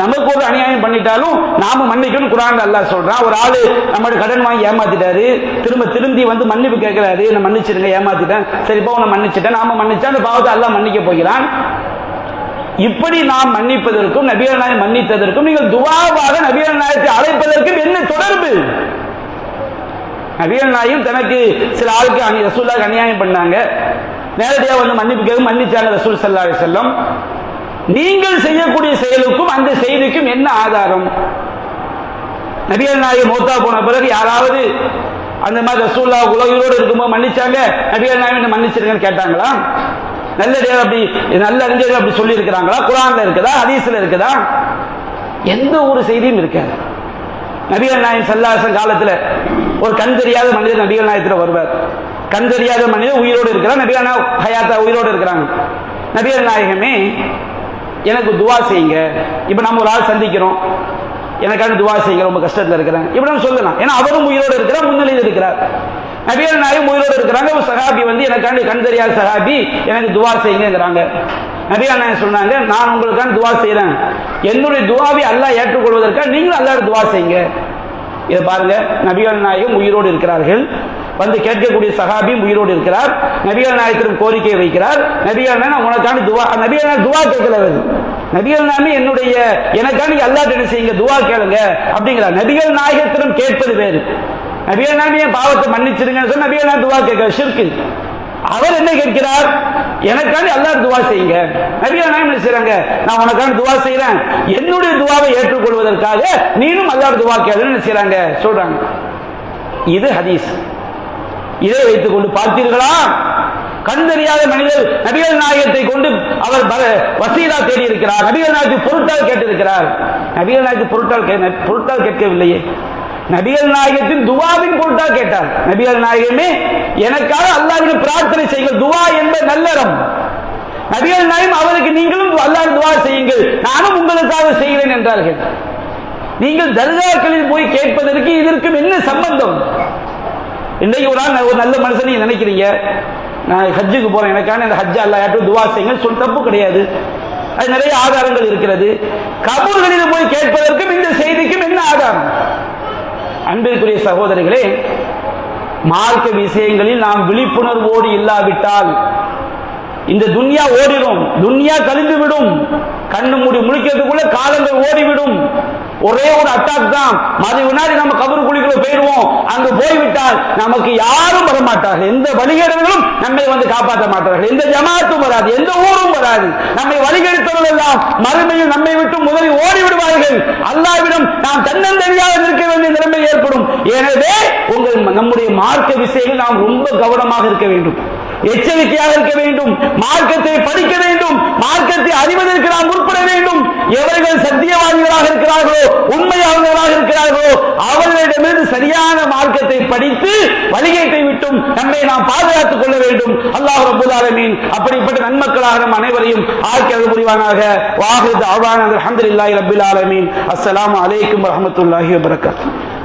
நமக்கு ஒரு அநியாயம் பண்ணிட்டாலும் நாம மன்னிக்கணும் குர்ஆன்ல அல்லாஹ் சொல்றான். ஒரு ஆளு நம்மளுடைய கடன் வாங்கி ஏமாத்திட்டாரு, திரும்பி வந்து மன்னிப்பு கேட்கிறாரு, நான் மன்னிச்சிருங்க, ஏமாத்திட்டேன், சரிப்பா உன்னை மன்னிச்சிட்டேன், நாம மன்னிச்சா அந்த பாவத்தை அல்லாஹ் மன்னிக்க போகிறான். இப்படி நாம் மன்னிப்பதற்கும் நபிகள் நாயகம் மன்னித்ததற்கும் நீங்கள் துஆவாக நபிகள் நாயகத்தை அழைப்பதற்கும் என்ன தொடர்பு? நபிகள் நாயகம் தனக்கு சில ஆளுக்கு ரசூலுல்லாஹ்க்கு அநியாயம் பண்ணாங்க, நேரடியாக வந்து மன்னிப்பு கேட்க மன்னிச்சாங்க ரசூல் ஸல்லல்லாஹு அலைஹி வஸல்லம். நீங்கள் செய்யக்கூடிய செயலுக்கும் அந்த செய்திக்கும் என்ன ஆதாரம்? நபிகள் நாயகம் மௌத்தா போன பிறகு யாராவது அந்த மாதிரி ரசூலுல்லாஹ் உலகோடு இருக்கும்போது மன்னிச்சாங்க, நபிகள் நாயகம் மன்னிச்சிருங்கன்னு கேட்டாங்களா? நல்லடியாக அப்படி நல்ல அறிஞர்கள் அப்படி சொல்லி இருக்கிறாங்களா? குர்ஆன்ல இருக்குதா, ஹதீஸ்ல இருக்குதா? எந்த ஒரு செய்தியும் இருக்காது. நபிகள் நாயகம் ஸல்லல்லாஹு அலைஹி வஸல்லம் காலத்துல ஒரு கண் தெரியாத மனிதர் நபிகள் நாயகத்துல வருவார். கண் தெரியாத மனிதர் உயிரோடு இருக்கிறார், நபிகள் நாயகம் ஹயாத்தா உயிரோடு இருக்கிறாங்க. நபிகள் நாயகமே எனக்கு துஆ செய்யுங்க. இப்ப நம்ம ஒரு ஆள் சந்திக்கிறோம், எனக்கான துஆ செய்யுங்க, ரொம்ப கஷ்டத்துல இருக்கிறேன் இப்படி நம்ம சொல்லலாம். ஏன்னா அவரும் உயிரோடு இருக்கிறார், முன்னிலையில் இருக்கிறார். நபிகள் நாயகம் உயிரோடு இருக்கிறாங்க. ஒரு சஹாபி வந்து எனக்காண்டி கண் தெரியாத சஹாபி எனக்கு துஆ செய்யுங்கிறாங்க. நபிகள் நாயகம் சொன்னாங்க, நான் உங்களுக்கான துஆ செய்யறேன், என்னுடைய துஆவை அல்லாஹ் ஏற்றுக்கொள்வதற்காக நீங்களும் அல்லாஹ்வுக்கு துஆ செய்யுங்க. இதை பாருங்க, நபிகள் நாயகம் உயிரோடு இருக்கிறார்கள், வந்து கேட்கக்கூடிய சஹாபியும் உயிரோடு இருக்கிறார். நபிகள் நாயகத்திடம் கோரிக்கையை வைக்கிறார். நபிகள் நாயகம் உனக்கான துஆ, நபிகள் நாயகம் துஆ கேட்கல, நபிகள் நாயகம் என்னுடைய எனக்காண்டி அல்லாஹ் என்ன செய்யுங்க, துஆ கேளுங்க அப்படிங்கிறார். நபிகள் நாயகத்திடம் கேட்பது வேறு. நபிகள் நாயகம் என் பாவத்தை மன்னிச்சிருங்கன்னு சொன்னா நபிகள் நாயகம் துஆ கேட்க ஷிர்க். அவர் என்ன கேட்கிறார், எனக்காண்டி அல்லாஹ் துஆ செய்யுங்க. நபிகள் நாயகம் என்ன செய்றாங்க, நான் உனக்கான துஆ செய்றேன், என்னுடைய துஆவை ஏற்றுக்கொள்வதற்காக நீனும் அல்லாஹ் துஆ கேளுன்னு என்ன செய்றாங்க சொல்றாங்க. இது ஹதீஸ். இதை வைத்துக் கொண்டு பார்த்தீர்களா, கண் தெரியாத மனிதர் நபிகள் நாயகத்தை கொண்டு அவர் வசீலா தேடி இருக்கிறார், நபிகள் நாயகத்தை பொருட்டால் கேட்டிருக்கிறார். நபிகள் நாயகத்தை பொருட்டால் கேட்கவில்லையே, நபிகள் நாயகத்தின் துஆவின் பொருட்டால் கேட்டார். நபிகள் நாயகமே எனக்காக அல்லாஹ்விடம் பிரார்த்தனை செய்யுங்கள், துஆ என்பது நல்லறம். நபிகள் நாயகம் அவருக்கு நீங்களும் அல்லாஹ் துஆ செய்யுங்கள், நானும் உங்களுக்காக செய்கிறேன் என்றார்கள். நீங்கள் தர்காக்களில் போய் கேட்பதற்கு இதற்கும் என்ன சம்பந்தம்? இன்றைக்கு ஒரு நல்ல மனுஷன் நீங்க நினைக்கிறீங்க, நான் ஹஜ்ஜுக்கு போறேன், எனக்கான இந்த ஹஜ்ஜை அல்லாஹ் யார்கிட்ட துஆ செய்யுங்கள் சொல்ல தப்பு கிடையாது, அது நிறைய ஆதாரங்கள் இருக்கிறது. கபூர்களில் போய் கேட்பதற்கும் இந்த செய்திக்கும் என்ன ஆதாரம்? அன்பிற்குரிய சகோதரர்களே, மார்க்க விஷயங்களில் நாம் விழிப்புணர்வோடு இல்லாவிட்டால் இந்த துன்யா ஓடிடும், துன்யா கழிந்து விடும், கண்ணு மூடி முழிக்கிறதுக்குள்ள காலங்கள் ஓடிவிடும். ஒரே ஒரு அட்டாக் தான், மது வினாடி நம்ம கபருக்குழிக்குள்ள போயிடுவோம். அங்கு போய்விட்டால் நமக்கு யாரும் வரமாட்டார்கள், எந்த வழிகேடர்களும் நம்மை வந்து காப்பாற்ற மாட்டார்கள், எந்த ஜமாத்தும் வராது, எந்த ஊரும் வராது. நம்மை வழிகெடுத்தவர்கள் எல்லாம் மறுமையில் நம்மை விட்டு முதலில் ஓடிவிடுவார்கள். அல்லாஹ்விடம் நாம் தன்னந்தனியாக இருக்க வேண்டிய நிலைமை ஏற்படும். எனவே நம்முடைய மார்க்க விஷயங்கள் நாம் ரொம்ப கவனமாக இருக்க வேண்டும், எச்சரிக்கையாக இருக்க வேண்டும், மார்க்கத்தை படிக்க வேண்டும், மார்க்கத்தை அறிவதற்கு நாம் முற்பட வேண்டும். எவர்கள் சத்தியவாதிகளாக நல்லவர்களாக இருக்கிறார்களோ, உண்மையாளர்களாக இருக்கிறார்களோ, அவர்களிடமிருந்து சரியான மார்க்கத்தை படித்து வழிகேட்டை விட்டும் நம்மை நாம் பாதுகாத்துக் கொள்ள வேண்டும். அல்லாஹ் ரப்பல் ஆலமீன் அப்படிப்பட்ட நன்மக்களாக நம் அனைவரையும் ஆக்கி அருள் புரிவானாக. வாஹிரு தஅவானா அல்ஹம்துலில்லாஹி ரப்பில் ஆலமீன். அஸ்ஸலாமு அலைக்கும் வரஹ்மத்துல்லாஹி வபரகாத்துஹு.